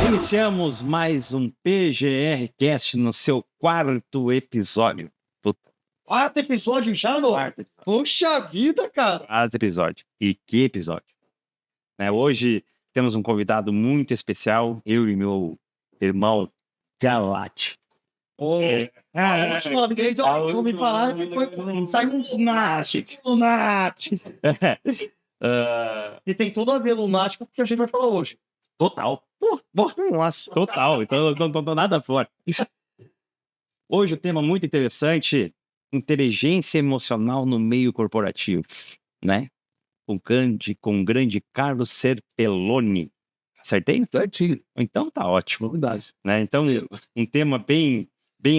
Iniciamos mais um PGR Cast no seu quarto episódio. Quarto episódio já, não? Poxa vida, cara! Quarto episódio. E que episódio? Hoje temos um convidado muito especial, eu e meu irmão Galate. A última vez eu me falar que saiu um lunático. E tem tudo a ver lunático com o que a gente vai falar hoje. Total. Nossa. Total. Então eu não tô nada fora. Hoje o tema muito interessante, inteligência emocional no meio corporativo, né? Com o grande Carlos Serpelloni. Acertei? Certinho. Então tá ótimo. Verdade. Né? Então, um tema bem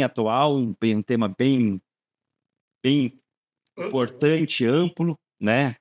atual, um tema bem importante, amplo, né?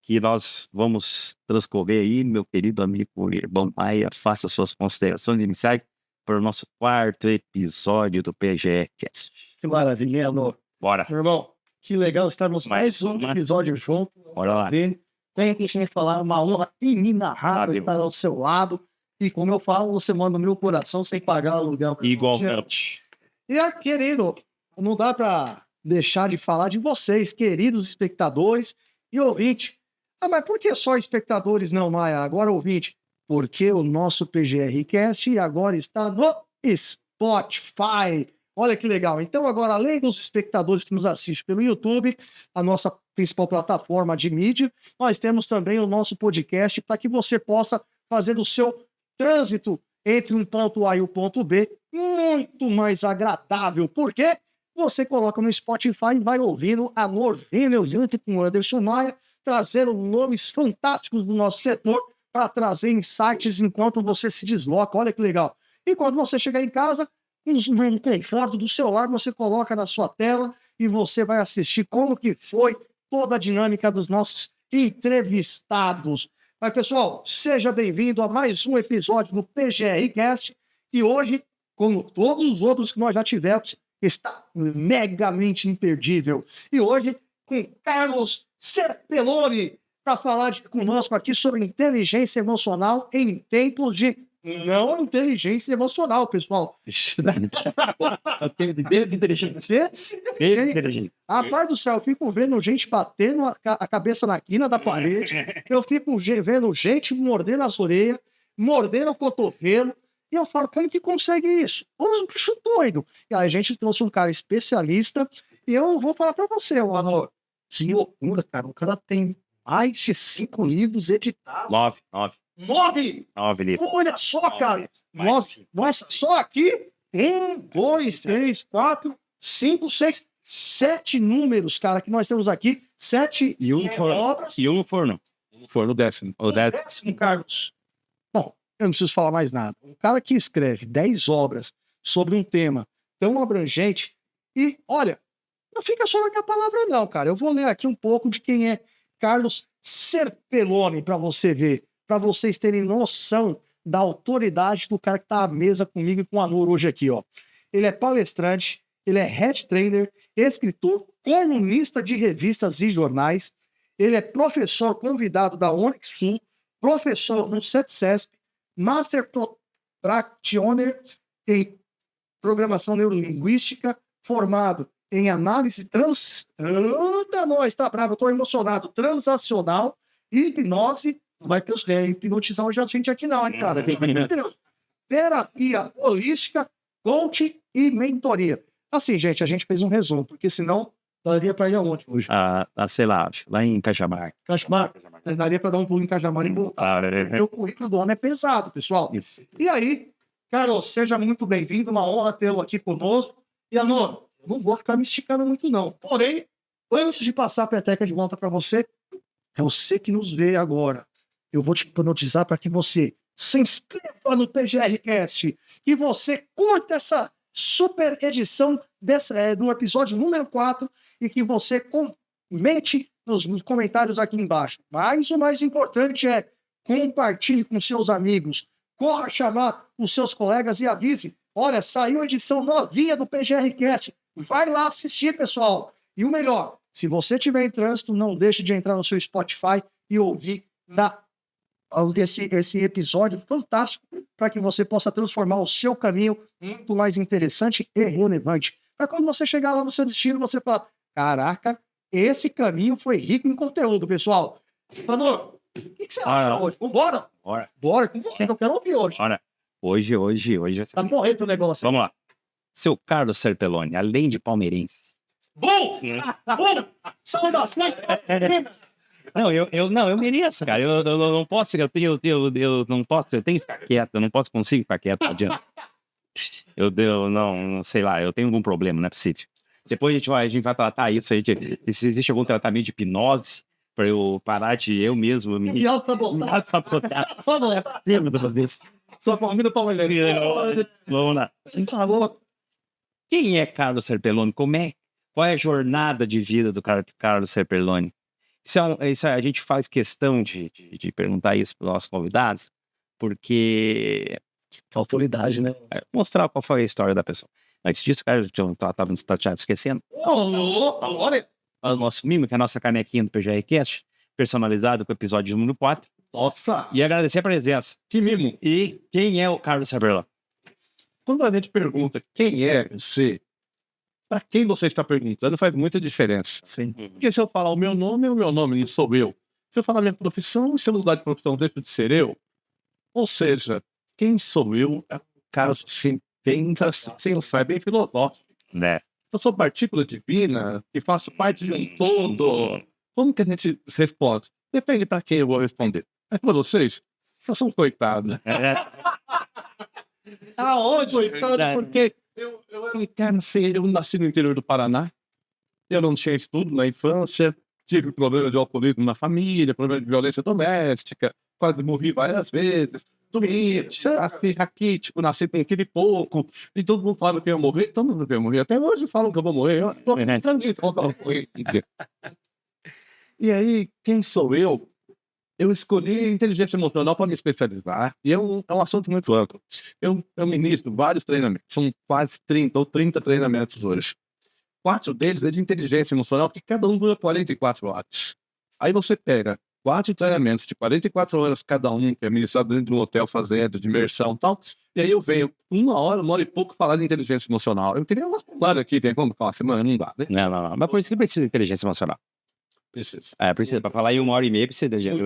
Que nós vamos transcorrer aí, meu querido amigo irmão Maia, faça suas considerações iniciais para o nosso quarto episódio do PGR Cast. Que maravilha, amor. Bora. Meu irmão, que legal estarmos mais um episódio junto. Bora lá. Tenho que te falar, uma honra inenarrável estar ao seu lado. E como eu falo, você manda o meu coração sem pagar aluguel. Igualmente. E, querido, não dá para deixar de falar de vocês, queridos espectadores e ouvintes. Mas por que só espectadores não, Maia? Agora ouvinte. Porque o nosso PGR Cast agora está no Spotify. Olha que legal. Então agora, além dos espectadores que nos assistem pelo YouTube, a nossa principal plataforma de mídia, nós temos também o nosso podcast para que você possa fazer o seu trânsito entre um ponto A e o ponto B muito mais agradável. Por quê? Você coloca no Spotify e vai ouvindo a Norvênia junto com o Anderson Maia, trazendo nomes fantásticos do nosso setor para trazer insights enquanto você se desloca. Olha que legal. E quando você chegar em casa, no conforto do celular, você coloca na sua tela e você vai assistir como que foi toda a dinâmica dos nossos entrevistados. Mas, pessoal, seja bem-vindo a mais um episódio do PGR Cast. E hoje, como todos os outros que nós já tivemos, está megamente imperdível. E hoje, com Carlos Serpelloni, para falar conosco aqui sobre inteligência emocional em tempos de não inteligência emocional, pessoal. Rapaz do céu, eu fico vendo gente batendo a cabeça na quina da parede, eu fico vendo gente mordendo as orelhas, mordendo o cotovelo, e eu falo, como que consegue isso? Um bicho doido. E aí a gente trouxe um cara especialista, e eu vou falar pra você, amor, que loucura, cara. O cara tem mais de 5 livros editados. 9 livros. Olha só, cara. Nossa, só aqui, 1, 2, 3, 4, 5, 6, 7 números, cara, que nós temos aqui. 7 obras. E um forno. Forno décimo. O décimo, Carlos. Bom, eu não preciso falar mais nada. Um cara que escreve 10 obras sobre um tema tão abrangente e, olha, não fica só na minha palavra não, cara. Eu vou ler aqui um pouco de quem é Carlos Serpelloni para você ver, para vocês terem noção da autoridade do cara que está à mesa comigo e com o Anor hoje aqui, ó. Ele é palestrante, ele é head trainer, escritor, colunista de revistas e jornais, ele é professor convidado da Onyx Sul, professor no CETCESP, Master Practitioner em Programação Neurolinguística, formado em análise nós, tá bravo, eu tô emocionado, transacional, hipnose, não vai hipnotizar hoje a gente aqui não, hein, cara? Terapia holística, coaching e mentoria. Assim, gente, a gente fez um resumo, porque senão daria para ir aonde hoje? Sei lá em Cajamar. Daria para dar um pulo em Cajamar e voltar. O currículo do homem é pesado, pessoal. Isso. E aí, Carlos, seja muito bem-vindo, uma honra tê-lo aqui conosco. E, Anor, não vou ficar me esticando muito, não. Porém, antes de passar a peteca de volta para você, é você que nos vê agora. Eu vou te hipnotizar para que você se inscreva no PGRcast, que você curta essa super edição do episódio número 4 e que você comente nos comentários aqui embaixo. Mas o mais importante é compartilhe com seus amigos, corra chamar os seus colegas e avise. Olha, saiu a edição novinha do PGRcast. Vai lá assistir, pessoal. E o melhor, se você estiver em trânsito, não deixe de entrar no seu Spotify e ouvir na esse episódio fantástico para que você possa transformar o seu caminho muito mais interessante e relevante. Para quando você chegar lá no seu destino, você falar: caraca, esse caminho foi rico em conteúdo, pessoal. Panor, o que você acha hoje? Vambora? Bora. Bora com você, que eu quero ouvir hoje. Ora, hoje. Tá morrendo o negócio. Vamos lá. Seu Carlos Serpelloni, além de palmeirense. Bom! Bom! Saudações! Não, eu mereço, cara. Eu não posso, eu não posso, eu tenho que ficar quieto, eu não posso conseguir ficar quieto, não adianta. Não sei lá, eu tenho algum problema, não é possível. Depois a gente vai tratar isso, se existe algum tratamento de hipnose, pra eu parar de eu mesmo me sabotar. Só não é Só família palmeirense. Vamos lá. Quem é Carlos Serpelloni? Qual é a jornada de vida do Carlos Serpelloni? A gente faz questão de perguntar isso para os nossos convidados, porque Autoridade, né? mostrar qual foi a história da pessoa. Antes disso, cara, estava esquecendo. Olha! O nosso mimo, que é a nossa canequinha do PGRcast, personalizado com o episódio número 4. Nossa! E agradecer a presença. Que mimo! E quem é o Carlos Serpelloni? Quando a gente pergunta quem é você, para quem você está perguntando, faz muita diferença. Sim. Porque se eu falar o meu nome, é o meu nome, e sou eu. Se eu falar minha profissão, se eu mudar de profissão, deixo de ser eu. Ou seja, quem sou eu é um caso assim, bem filosófico. Né? Eu sou partícula divina e faço parte de um todo. Como que a gente responde? Depende para quem eu vou responder. Mas para vocês, eu sou um coitado. Aonde? Coitado, porque eu era um cara feio, eu nasci no interior do Paraná. Eu não tinha estudo na infância, tive problema de alcoolismo na família, problema de violência doméstica, quase morri várias vezes. Doente, aqui, tipo, nasci com aquele pouco, e todo mundo fala que eu ia morrer, todo mundo que eu ia morrer. Até hoje falam que eu vou morrer, eu tô acreditando nisso, que eu vou morrer. E aí, quem sou eu? Eu escolhi inteligência emocional para me especializar, e é um assunto muito amplo. Eu ministro vários treinamentos, são quase 30 ou 30 treinamentos hoje. 4 deles é de inteligência emocional, que cada um dura 44 horas. Aí você pega 4 treinamentos de 44 horas cada um, que é ministrado dentro de um hotel fazenda, de imersão e tal, e aí eu venho 1 hora e pouco falar de inteligência emocional. Eu queria uma semana aqui, tem como falar uma semana? Não dá, né? Não. Mas por isso que precisa de inteligência emocional. Precisa. Precisa. Para falar em 1h30 precisa de gente.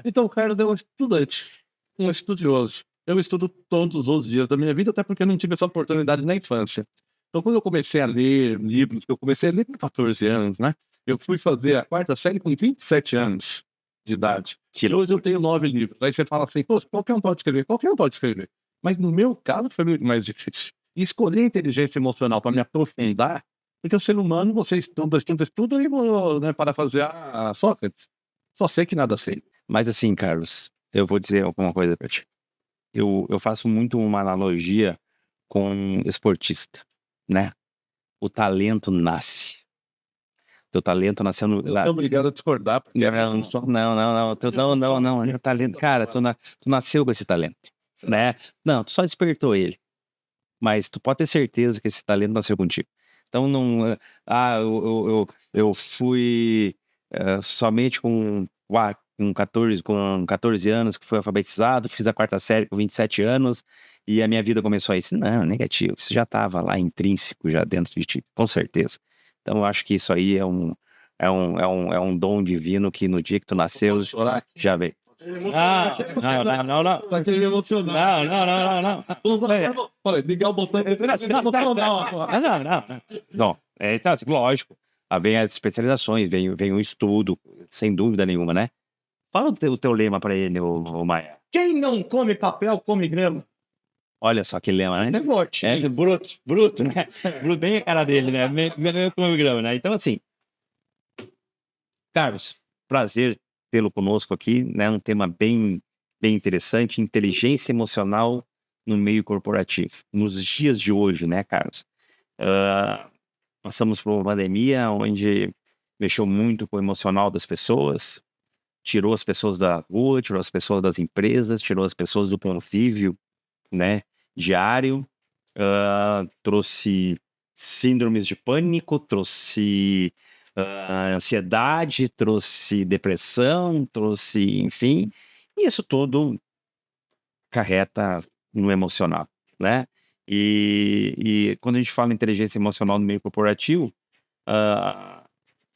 Então, o Carlos é um estudante, um estudioso. Eu estudo todos os dias da minha vida, até porque eu não tive essa oportunidade na infância. Então, quando eu comecei a ler livros, eu comecei a ler com 14 anos, né? Eu fui fazer a 4ª série com 27 anos de idade. E hoje eu tenho 9 livros. Aí você fala assim, pô, qualquer um pode escrever. Qualquer um pode escrever. Mas no meu caso foi muito mais difícil. E escolher a inteligência emocional para me aprofundar, porque o ser humano, você estuda e vou, né, para fazer a Sócrates. Só sei que nada sei. Mas assim, Carlos, eu vou dizer alguma coisa pra ti. Eu faço muito uma analogia com esportista, né? O talento nasce. Teu talento nasceu no... Eu sou obrigado a discordar. Porque Não. O talento, cara, tu nasceu com esse talento, né? Não, tu só despertou ele. Mas tu pode ter certeza que esse talento nasceu contigo. Então não... eu fui somente com 14 anos que fui alfabetizado, fiz a 4ª série com 27 anos e a minha vida começou a isso. Não, negativo. Isso já estava lá intrínseco, já dentro de ti, com certeza. Então eu acho que isso aí é um dom divino que no dia que tu nasceu já veio. Não. Tá querendo me emocionar. Não. Olha, ligar o botão. Não. Então, assim, lógico. Vem as especializações, vem um estudo, sem dúvida nenhuma, né? Fala o teu lema pra ele, o Maia. Quem não come papel, come grama. Olha só que lema, né? É forte. É bruto, né? Bruto, bem a cara dele, né? Meio como grama, né? Então, assim, Carlos, prazer tê-lo conosco aqui, né? Um tema bem interessante, inteligência emocional no meio corporativo. Nos dias de hoje, né, Carlos? Passamos por uma pandemia onde mexeu muito com o emocional das pessoas, tirou as pessoas da rua, tirou as pessoas das empresas, tirou as pessoas do convívio, né, diário, trouxe síndromes de pânico, trouxe ansiedade, trouxe depressão, trouxe, enfim, Isso tudo carreta no emocional, né? E quando a gente fala em inteligência emocional no meio corporativo, ah,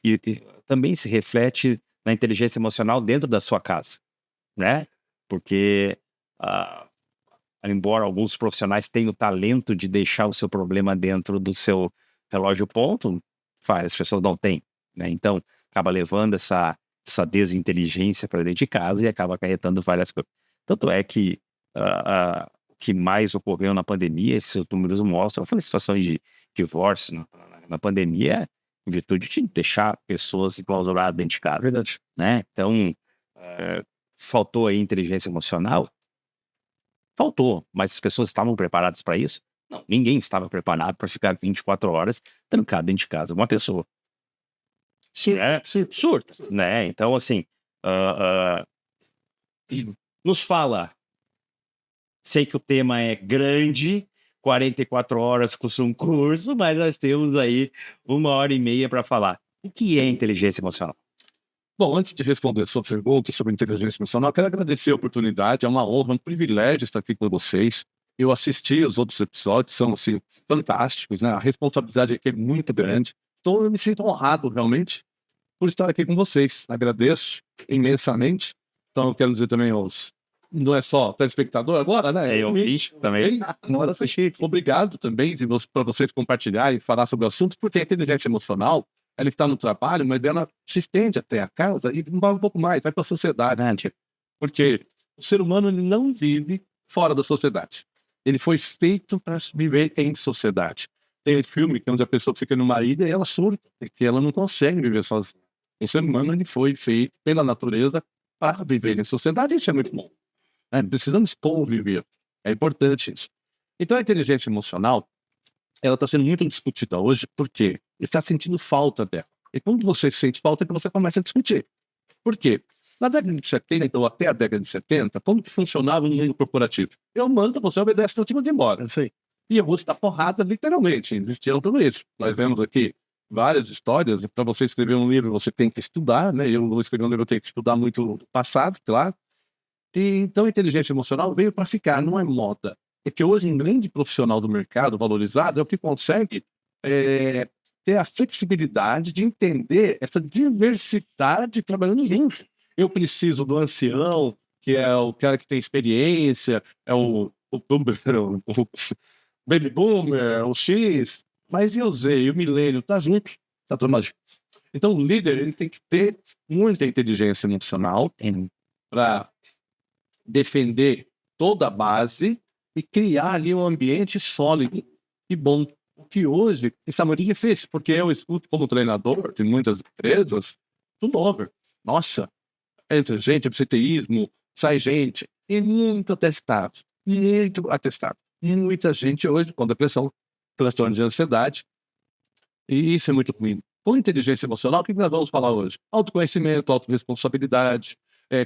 e também se reflete na inteligência emocional dentro da sua casa, né? Porque, ah, embora alguns profissionais tenham o talento de deixar o seu problema dentro do seu relógio ponto, várias pessoas não têm, né? Então, acaba levando essa desinteligência para dentro de casa e acaba acarretando várias coisas. Tanto é que o que mais ocorreu na pandemia, esses números mostram, foi a situação de divórcio na pandemia, em virtude de deixar pessoas enclausuradas dentro de casa, Verdade. né? Então, faltou aí inteligência emocional? Faltou, mas as pessoas estavam preparadas para isso? Não, ninguém estava preparado para ficar 24 horas trancado dentro de casa, uma pessoa, Sim, né? sim. Surto, né? Então, assim, ah, nos fala. Sei que o tema é grande, 44 horas custa um curso, mas nós temos aí 1h30 para falar. O que é inteligência emocional? Bom, antes de responder a sua pergunta sobre inteligência emocional, eu quero agradecer a oportunidade. É uma honra, um privilégio estar aqui com vocês. Eu assisti os outros episódios, são assim, fantásticos, né? A responsabilidade aqui é muito grande. Então eu me sinto honrado realmente por estar aqui com vocês. Agradeço imensamente. Então eu quero dizer também aos... Não é só telespectador agora, né? Eu vi também. Agora tá chique. Obrigado também para vocês compartilharem e falar sobre o assunto, porque a inteligência emocional, ela está no trabalho, mas ela se estende até a casa e vai um pouco mais, vai para a sociedade. Porque o ser humano ele não vive fora da sociedade. Ele foi feito para viver em sociedade. Tem um filme que é onde a pessoa fica numa ilha e ela surta, porque ela não consegue viver sozinha. O ser humano ele foi feito pela natureza para viver em sociedade, e isso é muito bom. Precisamos conviver. É importante isso. Então, a inteligência emocional, ela está sendo muito discutida hoje porque está sentindo falta dela. E quando você sente falta, é que você começa a discutir. Por quê? Na década de 70, ou até a década de 70, como que funcionava no mundo corporativo? Eu mando, você obedece, eu te mando embora. E eu vou te dar porrada, literalmente. Existiram tudo isso. Nós vemos aqui várias histórias, e para você escrever um livro, você tem que estudar, né? Eu vou escrever um livro, eu tenho que estudar muito do passado, claro. Então, a inteligência emocional veio para ficar, não é moda. Porque hoje, um grande profissional do mercado valorizado é o que consegue ter a flexibilidade de entender essa diversidade trabalhando junto. Eu preciso do ancião, que é o cara que tem experiência, é o baby boomer, o X, mas e o Z, e o milênio, tá junto, tá trabalhando. Então, o líder ele tem que ter muita inteligência emocional para defender toda a base e criar ali um ambiente sólido e bom. O que hoje está muito difícil, porque eu escuto como treinador de muitas empresas, tudo over. Nossa, entra gente, absenteísmo, sai gente, e muito atestado. Muita gente hoje com depressão, transtorno de ansiedade, e isso é muito ruim. Com inteligência emocional, o que nós vamos falar hoje? Autoconhecimento, autorresponsabilidade,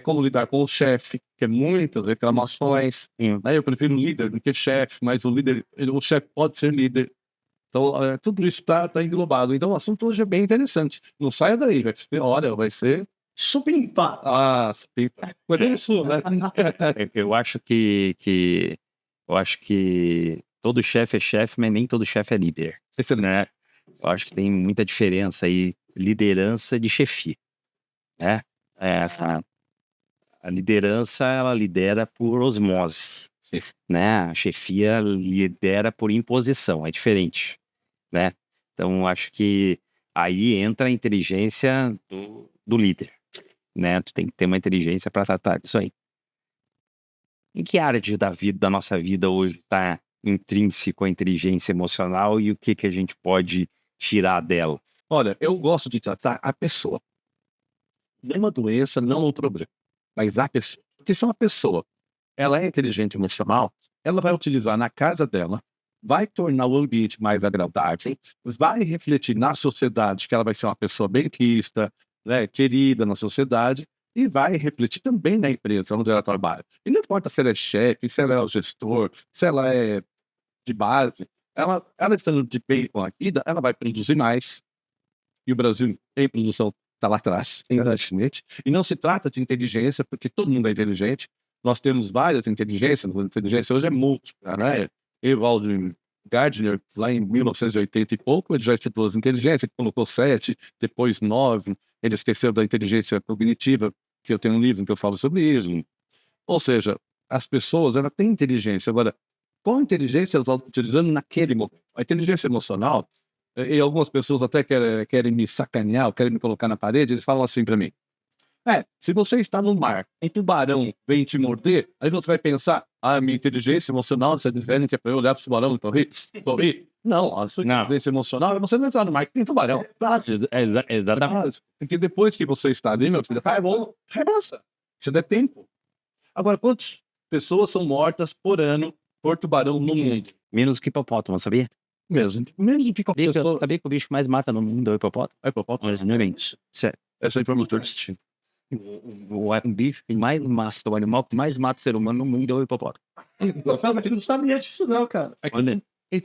como lidar com o chefe, que é muitas reclamações. Eu prefiro líder do que chefe, mas o chefe pode ser líder. Então, tudo isso está englobado. Então, o assunto hoje é bem interessante. Não saia daí, vai ser Supimpa. supimpa. Mas é isso, né? Eu acho que todo chefe é chefe, mas nem todo chefe é líder, né? Eu acho que tem muita diferença aí, liderança de chefia, né? A liderança, ela lidera por osmose, né? A chefia lidera por imposição, é diferente, né? Então, acho que aí entra a inteligência do líder, né? Tu tem que ter uma inteligência para tratar disso aí. Em que área da nossa vida hoje está intrínseco a inteligência emocional e o que a gente pode tirar dela? Olha, eu gosto de tratar a pessoa. Não uma doença, não um problema, mas a pessoa. Porque se uma pessoa ela é inteligente emocional, ela vai utilizar na casa dela, vai tornar o ambiente mais agradável, vai refletir na sociedade que ela vai ser uma pessoa benquista, né, querida na sociedade, e vai refletir também na empresa onde ela trabalha. E não importa se ela é chefe, se ela é o gestor, se ela é de base, ela estando de bem com a vida, ela vai produzir mais. E o Brasil, em produção, está lá atrás, evidentemente. E não se trata de inteligência, porque todo mundo é inteligente. Nós temos várias inteligências, a inteligência hoje é múltipla, né? Ewald Gardner, lá em 1980 e pouco, ele já estudou as inteligências, ele colocou 7, depois 9, ele esqueceu da inteligência cognitiva, que eu tenho um livro que eu falo sobre isso. Ou seja, as pessoas, elas têm inteligência. Agora, qual inteligência elas estão utilizando naquele momento? A inteligência emocional, e algumas pessoas até querem me sacanear, querem me colocar na parede, eles falam assim para mim: se você está no mar, e tubarão vem te morder, aí você vai pensar, minha inteligência emocional, você é diferente, é para eu olhar para o tubarão e sorrir. Não, a sua inteligência emocional é você não entrar no mar que tem tubarão. Exatamente. Porque depois que você está ali, meu filho, rebença. Você der tempo. Agora, quantas pessoas são mortas por ano por tubarão no mundo? Menos que hipopótamo, sabia? Menos do que qualquer pessoa. Sabia que o bicho que mais mata no mundo é o hipopótamo? É hipopótamo? Mas não é isso. Sério. Essa informação é distinta. O bicho que mais mata, o animal que mais mata o ser humano no mundo é o hipopótamo. Mas ele não sabia disso, não, cara. Olha.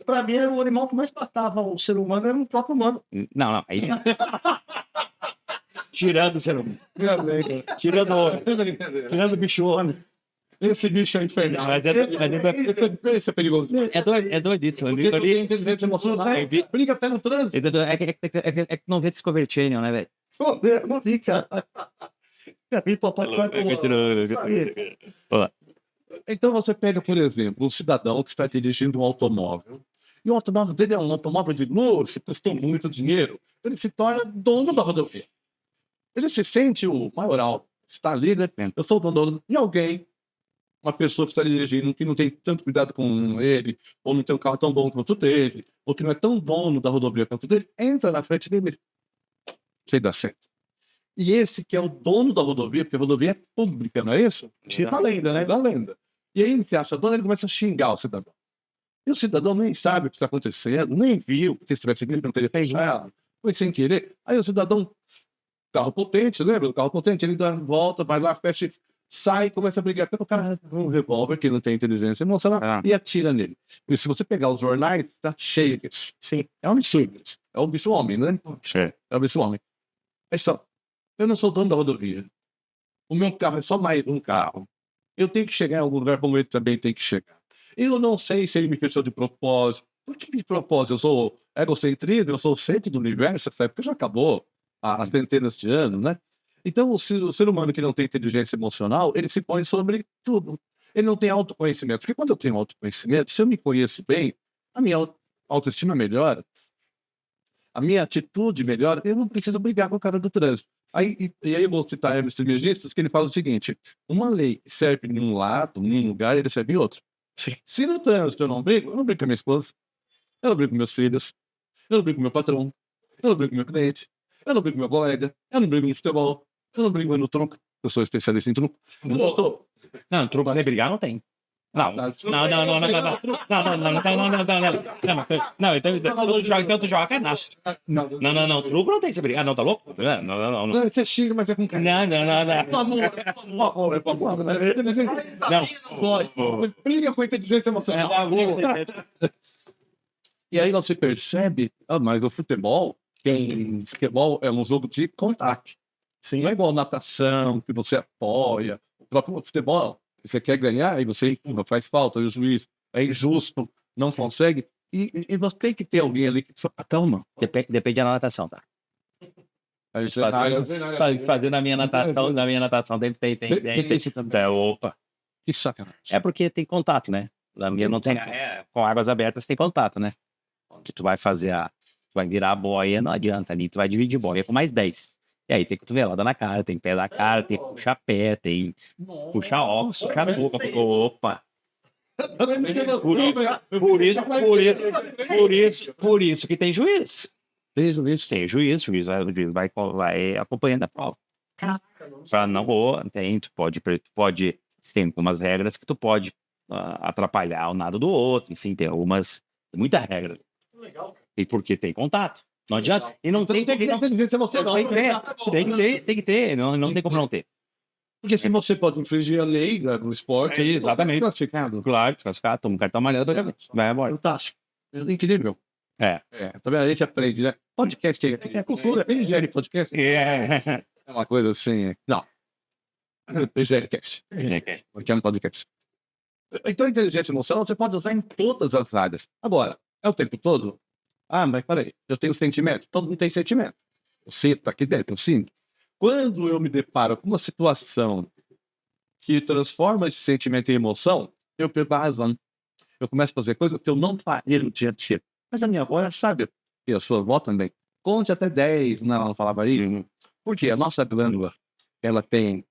Pra mim, o animal que mais matava o ser humano era o próprio humano. Não. Aí... Tirando o ser humano. Tirando o bicho homem. Esse bicho é infernal. Esse é perigoso. É doidíssimo. Inteligência emocional. Briga até no trânsito. É que não vê Discovery Channel, né, velho? Eu não vi, cara. Hipopótamo vai pro... Então você pega, por exemplo, um cidadão que está dirigindo um automóvel, e o automóvel dele é um automóvel de luxo, custou muito dinheiro, ele se torna dono da rodovia. Ele se sente o maioral, está ali, né? Eu sou o dono de alguém, uma pessoa que está dirigindo, que não tem tanto cuidado com ele, ou não tem um carro tão bom quanto dele, ou que não é tão dono da rodovia quanto dele, entra na frente dele, sem dar certo. E esse que é o dono da rodovia, porque a rodovia é pública, não é isso? Tira a lenda, né? Da lenda. E aí ele se acha dono, ele começa a xingar o cidadão. E o cidadão nem sabe o que está acontecendo, nem viu, porque se tivesse visto, não teria feito nada. Foi sem querer. Aí o cidadão, carro potente, lembra do carro potente? Ele dá a volta, vai lá, fecha, sai, começa a brigar. O cara um revólver que não tem inteligência emocional e atira nele. E se você pegar os jornais, tá cheio disso. Sim, é um absurdo. É um bicho homem, né? É um bicho homem. É só. Eu não sou dono da rodovia. O meu carro é só mais um carro. Eu tenho que chegar em algum lugar como ele também tem que chegar. Eu não sei se ele me fechou de propósito. Por que de propósito? Eu sou egocentrismo, eu sou o centro do universo, essa época já acabou há centenas de anos, né? Então, o ser humano que não tem inteligência emocional, ele se põe sobre tudo. Ele não tem autoconhecimento. Porque quando eu tenho autoconhecimento, se eu me conheço bem, a minha autoestima melhora, a minha atitude melhora, eu não preciso brigar com o cara do trânsito. E aí eu vou citar Hermes Trismegistus, que ele fala o seguinte: uma lei que serve em um lado, em um lugar, ele serve em outro. Sim. Se no trânsito eu não brigo com a minha esposa, eu não brigo com meus filhos, eu não brigo com meu patrão, eu não brigo com meu cliente, eu não brigo com meu colega, eu não brigo no futebol, eu não brigo no tronco, eu sou especialista em tronco. Eu não estou. Não, truco nem brigar não tem. Não, então tu joga canastra. Não, truco não tem você brigar, não, tá louco? Não. Você xinga, mas é com cara. Não. Briga com a inteligência emocional. E aí você percebe, mas o futebol é um jogo de contato. Sim. Não é igual natação, que você apoia. O próprio futebol, você quer ganhar e você não faz falta, e o juiz é injusto, não consegue. E você tem que ter alguém ali que acalma. Depende da natação, tá? Fazer na minha natação tem. Opa. Que sacanagem. É porque tem contato, né? Na minha não tem. Com águas abertas tem contato, né? Que tu vai fazer vai virar a boia, não adianta ali, tu vai dividir boia com mais 10. E aí tem cotovelada na cara, tem pé na cara, tem puxar pé, tem puxar óculos, puxar boca. Opa! Por isso que tem juiz. Tem juiz, o juiz vai acompanhando a prova. Pra não, tu pode, tem algumas regras que tu pode atrapalhar o nado do outro, enfim, tem muita regra. Legal. E porque tem contato. Não adianta. E não tem inteligência emocional. Tem que ter, não tem como não ter. Porque se você pode infringir a lei no esporte, exatamente. Classificado. Claro, desclassificado, toma um cartão amarelo, vai embora. Fantástico. Incrível. Também a gente aprende, né? Podcast é cultura, é engenharia de podcast. É uma coisa assim. Não. Engenharia-cast. Porque é um podcast. Então, a inteligência emocional você pode usar em todas as áreas. Agora, é o tempo todo? Ah, mas peraí, eu tenho sentimento. Todo mundo tem sentimento. Eu sinto aqui dentro, eu sinto. Quando eu me deparo com uma situação que transforma esse sentimento em emoção, eu perco a razão. Eu começo a fazer coisas que eu não faria no dia a dia. Mas a minha avó ela sabe, e a sua avó também, conte até 10, não, ela não falava isso. Porque a nossa glândula, ela tem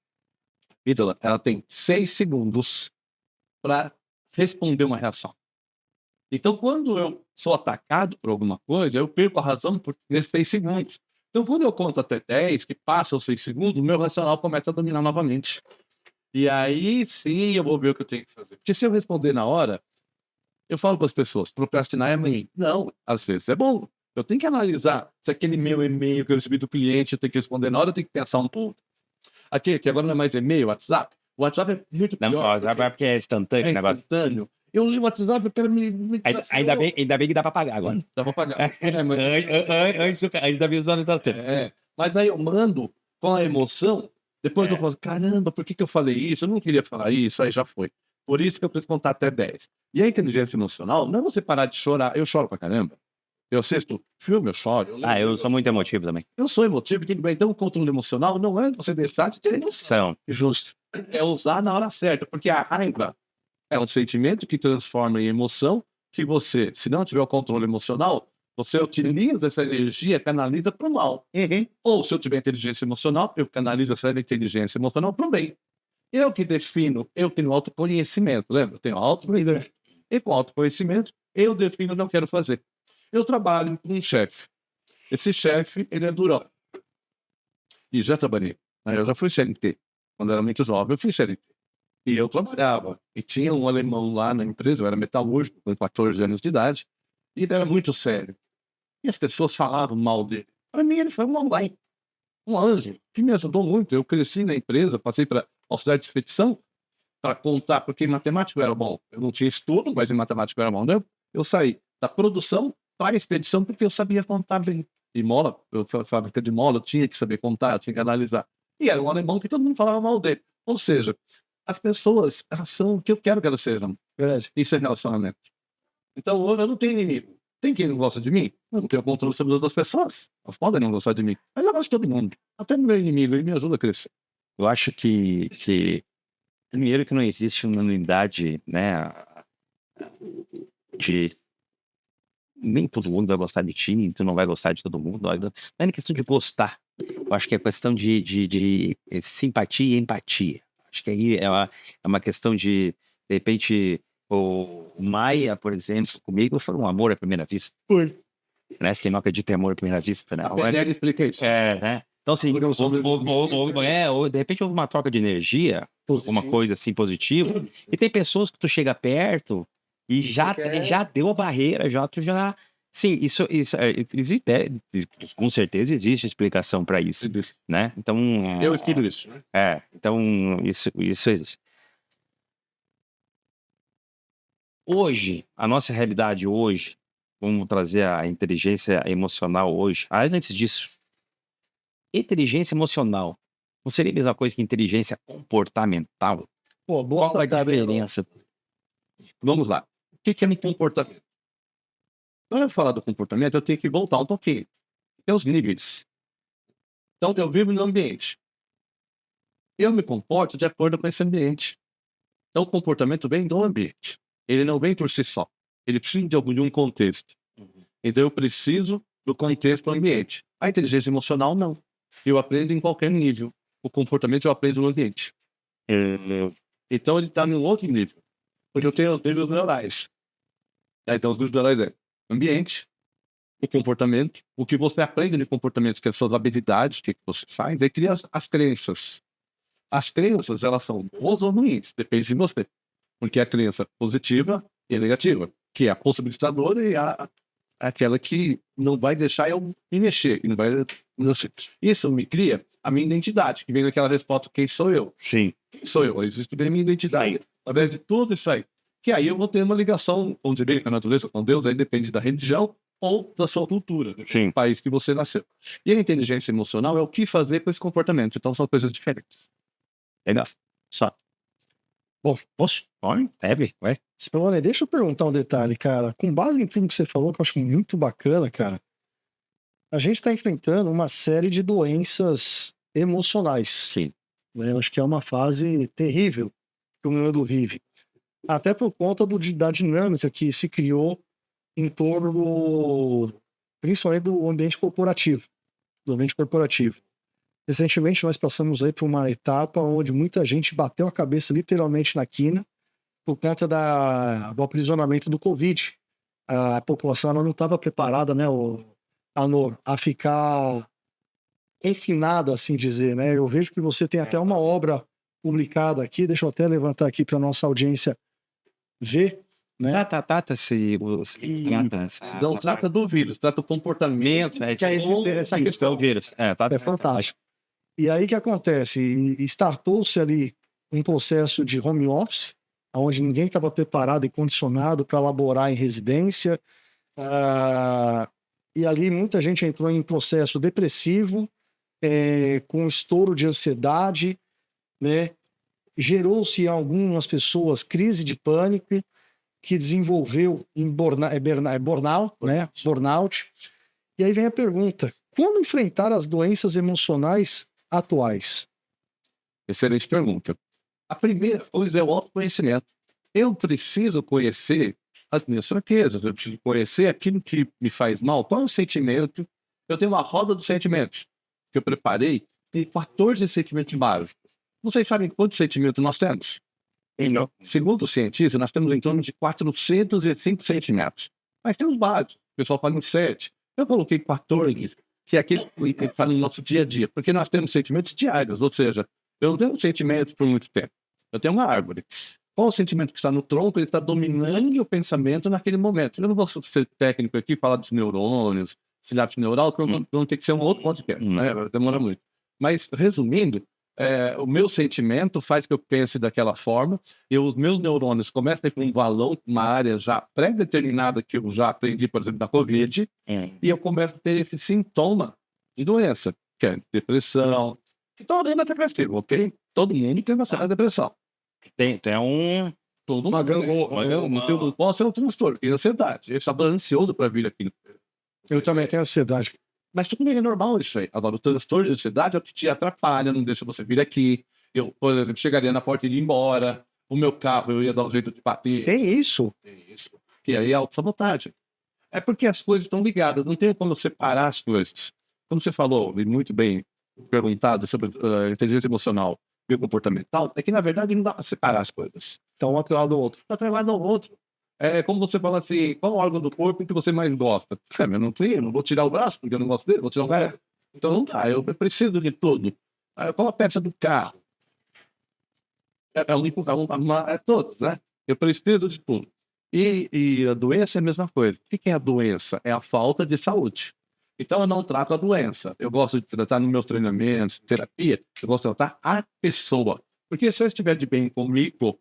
6 segundos para responder uma reação. Então, quando eu sou atacado por alguma coisa, eu perco a razão por nesses 6 segundos. Então, quando eu conto até 10, que passa os 6 segundos, o meu racional começa a dominar novamente. E aí, sim, eu vou ver o que eu tenho que fazer. Porque se eu responder na hora, eu falo para as pessoas, procrastinar é ruim. Não, às vezes é bom. Eu tenho que analisar se aquele meu e-mail que eu recebi do cliente eu tenho que responder na hora, eu tenho que pensar um pouco. Aqui, que agora não é mais e-mail, WhatsApp. O WhatsApp é muito Não, pior. porque é instantâneo o negócio. Instantâneo. Eu li o WhatsApp, eu quero me Ainda bem que dá pra pagar agora. Dá pra pagar. Antes ainda vi usando instantâneo. Mas aí eu mando com a emoção, depois eu falo, caramba, por que eu falei isso? Eu não queria falar isso, aí já foi. Por isso que eu preciso contar até 10. E a inteligência emocional não é você parar de chorar. Eu choro pra caramba. Eu assisto filme, eu choro. Eu sou muito emotivo também. Eu sou emotivo, tudo bem. Então o controle emocional não é você deixar de ter emoção. Justo. É usar na hora certa, porque a raiva é um sentimento que transforma em emoção, que você, se não tiver o controle emocional, você utiliza essa energia, canaliza para o mal. Ou se eu tiver inteligência emocional, eu canalizo essa inteligência emocional para o bem. Eu que defino, eu tenho autoconhecimento, lembra? Eu tenho autoconhecimento. E com autoconhecimento, eu defino o que eu quero fazer. Eu trabalho com um chefe. Esse chefe, ele é durão. E já trabalhei. Eu já fui CLT. Quando eu era muito jovem, eu fui CLT. E eu trabalhava. E tinha um alemão lá na empresa, eu era metalúrgico, com 14 anos de idade, e ele era muito sério. E as pessoas falavam mal dele. Para mim, ele foi um anjo, que me ajudou muito. Eu cresci na empresa, passei para auxiliar de expedição, para contar, porque em matemática eu era bom. Eu não tinha estudo, mas em matemática eu era bom. Eu saí da produção para a expedição porque eu sabia contar bem. E mola, eu fábrica de mola, eu tinha que saber contar, eu tinha que analisar. E era um alemão que todo mundo falava mal dele. Ou seja, as pessoas, elas são o que eu quero que elas sejam. Isso é relacionamento. Então, eu não tenho inimigo. Tem quem não gosta de mim? Eu não tenho controle sobre as outras pessoas. Elas podem não gostar de mim. Mas eu gosto de todo mundo. Até do meu inimigo, ele me ajuda a crescer. Eu acho que primeiro que não existe uma unidade, né, de nem todo mundo vai gostar de ti, tu não vai gostar de todo mundo. Não é questão de gostar. Eu acho que é questão de simpatia e empatia. Acho que aí é uma questão de repente, o Maia, por exemplo, comigo foi um amor à primeira vista. Parece que não acredita em amor à primeira vista, né? A PNL explica isso. Né? Então, assim, de repente houve uma troca de energia, uma coisa assim positiva, e tem pessoas que tu chega perto e já deu a barreira, tu já... Sim, isso existe, com certeza existe explicação para isso, né? Então... Eu estudo isso, né? Então isso existe. Hoje, a nossa realidade hoje, vamos trazer a inteligência emocional hoje, antes disso, inteligência emocional não seria a mesma coisa que inteligência comportamental? Pô, Qual é a diferença? Vamos lá. O que é um comportamento? Quando eu falar do comportamento, eu tenho que voltar um pouquinho. Tem os níveis. Então, eu vivo no ambiente. Eu me comporto de acordo com esse ambiente. Então, o comportamento vem do ambiente. Ele não vem por si só. Ele precisa de um contexto. Então, eu preciso do contexto do ambiente. A inteligência emocional, não. Eu aprendo em qualquer nível. O comportamento eu aprendo no ambiente. Então, ele está em um outro nível. Porque eu tenho os níveis neurais. Então, os níveis neurais é ambiente, o comportamento, o que você aprende de comportamento, que são as suas habilidades, o que você faz, aí cria as crenças. As crenças, elas são boas ou ruins, depende de você. Porque a crença positiva e a negativa, que é a possibilitadora e aquela que não vai deixar eu me mexer, que não vai... Isso me cria a minha identidade, que vem daquela resposta, quem sou eu? Sim. Quem sou eu? Existe a minha identidade. Através de tudo isso aí. Que aí eu vou ter uma ligação, vamos dizer, com a natureza, com Deus, aí depende da religião, ou da sua cultura, do Sim. país que você nasceu. E a inteligência emocional é o que fazer com esse comportamento. Então, são coisas diferentes. Legal. Só. Bom, posso? Olha, bebe, ué. Spelone, deixa eu perguntar um detalhe, cara. Com base em tudo que você falou, que eu acho muito bacana, cara, a gente está enfrentando uma série de doenças emocionais. Sim. Né? Eu acho que é uma fase terrível que o mundo vive. Até por conta da dinâmica que se criou em torno, principalmente do ambiente corporativo. Recentemente nós passamos aí por uma etapa onde muita gente bateu a cabeça literalmente na quina por conta do aprisionamento do Covid. A população ela não estava preparada, né, a ficar ensinada, assim dizer, né? Eu vejo que você tem até uma obra publicada aqui, deixa eu até levantar aqui para nossa audiência ver, né? Trata Não trata do vírus, trata do comportamento. Que é essa questão. vírus. É fantástico. E aí o que acontece? Startou-se ali um processo de home office, onde ninguém estava preparado e condicionado para laborar em residência. E ali muita gente entrou em processo depressivo, com estouro de ansiedade, né? Gerou-se em algumas pessoas crise de pânico, que desenvolveu em burnout, né? Burnout. E aí vem a pergunta: como enfrentar as doenças emocionais atuais? Excelente pergunta. A primeira coisa é o autoconhecimento. Eu preciso conhecer as minhas fraquezas, eu preciso conhecer aquilo que me faz mal. Qual é o sentimento? Eu tenho uma roda dos sentimentos que eu preparei e 14 sentimentos básicos. Vocês sabem quantos sentimentos nós temos? Não. Segundo os cientistas, nós temos em torno de 405 sentimentos. Mas tem os básicos. O pessoal fala em 7. Eu coloquei 14, que é aquele que está no nosso dia a dia. Porque nós temos sentimentos diários. Ou seja, eu não tenho um sentimento por muito tempo. Eu tenho uma árvore. Qual o sentimento que está no tronco? Ele está dominando o pensamento naquele momento. Eu não vou ser técnico aqui, falar dos neurônios, sinapse neural, porque não tem que ser um outro podcast, né? Demora muito. Mas, resumindo, o meu sentimento faz que eu pense daquela forma, e os meus neurônios começam a ter um valor, uma área já pré-determinada que eu já aprendi, por exemplo, da Covid, e eu começo a ter esse sintoma de doença, que é depressão, que todo mundo é depressivo, ok? Todo mundo tem uma certa depressão. Tem um... Todo mundo não posso ser um transtorno, tem ansiedade. Eu estava ansioso para vir aqui. Eu também tenho ansiedade. Mas tudo bem, é normal isso aí. Agora, o transtorno de ansiedade é o que te atrapalha, não deixa você vir aqui. Eu, por exemplo, chegaria na porta e iria embora. O meu carro, eu ia dar um jeito de bater. Tem isso? Tem isso. E aí é autossabotagem. É porque as coisas estão ligadas, não tem como separar as coisas. Como você falou, e muito bem perguntado sobre inteligência emocional e comportamental, é que, na verdade, não dá para separar as coisas. Então, um atrelado do outro. Está atrelado ao outro. É como você fala assim, qual órgão do corpo que você mais gosta? Eu não tenho, não vou tirar o braço porque eu não gosto dele, vou tirar o pé. Então não dá, eu preciso de tudo. Qual a peça do carro? É todos, né? Eu preciso de tudo. E a doença é a mesma coisa. O que é a doença? É a falta de saúde. Então eu não trato a doença. Eu gosto de tratar nos meus treinamentos, terapia, eu gosto de tratar a pessoa. Porque se eu estiver de bem comigo,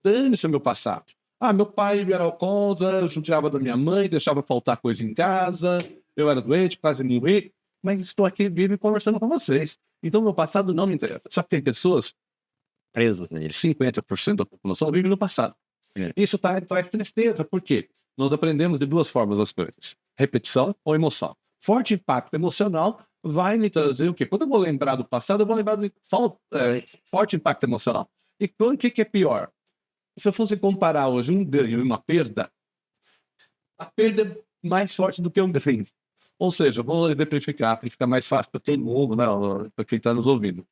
dane-se o meu passado. Meu pai era alcoólatra, eu judiava da minha mãe, deixava faltar coisa em casa, eu era doente, quase morri, mas estou aqui vivo e conversando com vocês. Então, meu passado não me interessa. Só que tem pessoas presas nele. 50% da população vive no passado. Isso traz tristeza, por quê? Nós aprendemos de duas formas as coisas: repetição ou emoção. Forte impacto emocional vai me trazer o quê? Quando eu vou lembrar do passado, eu vou lembrar de forte impacto emocional. E o que é pior? Se eu fosse comparar hoje um ganho e uma perda, a perda é mais forte do que um ganho. Ou seja, vamos exemplificar para ficar mais fácil para todo mundo, né, para quem está nos ouvindo.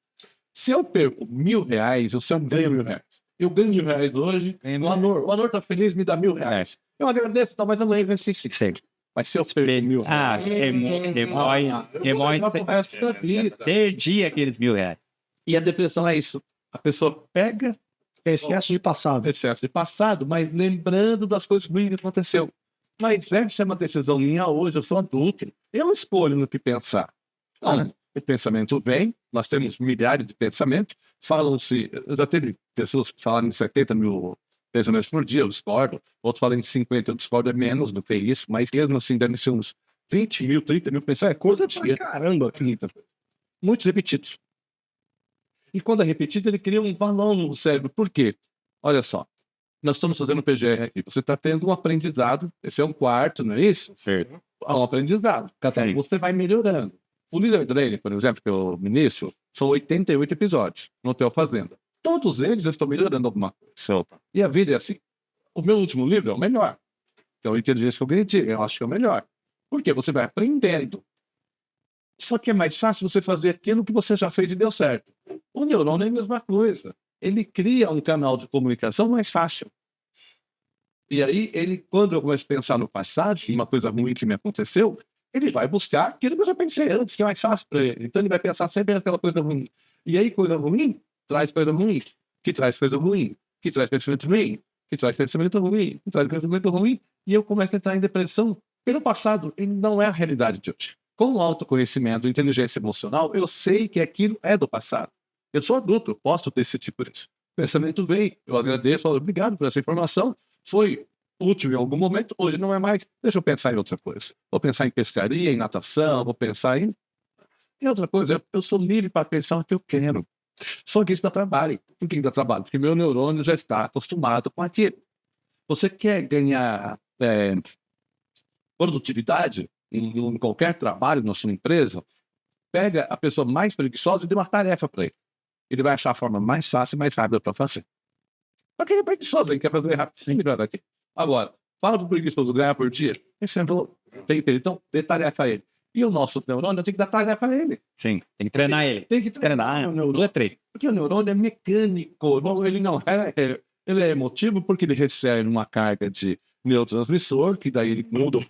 Se eu perco R$1.000, eu só ganho R$1.000. Eu ganho R$1.000 hoje, o Anor está feliz, me dá R$1.000. Eu agradeço, mas amanhã vai ser 600. Mas se eu perder R$1.000, perdi aqueles R$1.000. E a depressão é isso. A pessoa pega excesso de passado. Excesso de passado, mas lembrando das coisas ruins que aconteceu. Mas essa é uma decisão minha hoje, eu sou adulto. Eu escolho no que pensar. Então, o pensamento vem, nós temos milhares de pensamentos. Falam-se, já teve pessoas que falaram em 70 mil pensamentos por dia, eu discordo. Outros falam em 50, eu discordo, é menos do que isso, mas mesmo assim devem ser uns 20 mil, 30 mil pensamentos, é coisa dia. Caramba, Muitos repetidos. E quando é repetido, ele cria um balão no cérebro. Por quê? Olha só, nós estamos fazendo um PGR aqui, você está tendo um aprendizado, esse é um quarto, não é isso? Certo. É um aprendizado. Cada Sim. você vai melhorando. O Leader Training, por exemplo, que eu ministro, são 88 episódios no Hotel Fazenda. Todos eles eu estou melhorando alguma coisa. Solta. E a vida é assim. O meu último livro é o melhor. Que é o Inteligência Cognitiva. Eu acho que é o melhor. Por quê? Você vai aprendendo. Só que é mais fácil você fazer aquilo que você já fez e deu certo. O neurônio é a mesma coisa. Ele cria um canal de comunicação mais fácil. E aí, quando eu começo a pensar no passado, em uma coisa ruim que me aconteceu, ele vai buscar aquilo que eu já pensei antes, que é mais fácil para ele. Então ele vai pensar sempre naquela coisa ruim. E aí, coisa ruim traz coisa ruim, que traz coisa ruim, que traz pensamento ruim, que traz pensamento ruim, que traz pensamento ruim. E eu começo a entrar em depressão pelo passado. E não é a realidade de hoje. Com o autoconhecimento, inteligência emocional, eu sei que aquilo é do passado. Eu sou adulto, eu posso ter esse tipo de pensamento vem. Eu agradeço, falo, obrigado por essa informação. Foi útil em algum momento, hoje não é mais. Deixa eu pensar em outra coisa. Vou pensar em pescaria, em natação, vou pensar em outra coisa. Eu sou livre para pensar o que eu quero. Só que isso dá trabalho. Por que dá trabalho? Porque meu neurônio já está acostumado com aquilo. Você quer ganhar produtividade em qualquer trabalho na sua empresa, pega a pessoa mais preguiçosa e dê uma tarefa para ele. Ele vai achar a forma mais fácil e mais rápida para fazer. Porque ele é preguiçoso, ele quer fazer rápido, sim, melhor daqui. Agora, fala para o preguiçoso ganhar por dia. Então, dê tarefa a ele. E o nosso neurônio tem que dar tarefa a ele. Sim. Tem que treinar ele. Tem que treinar o neurônio. Porque o neurônio é mecânico. Ele não ele é emotivo porque ele recebe uma carga de neurotransmissor, que daí ele muda o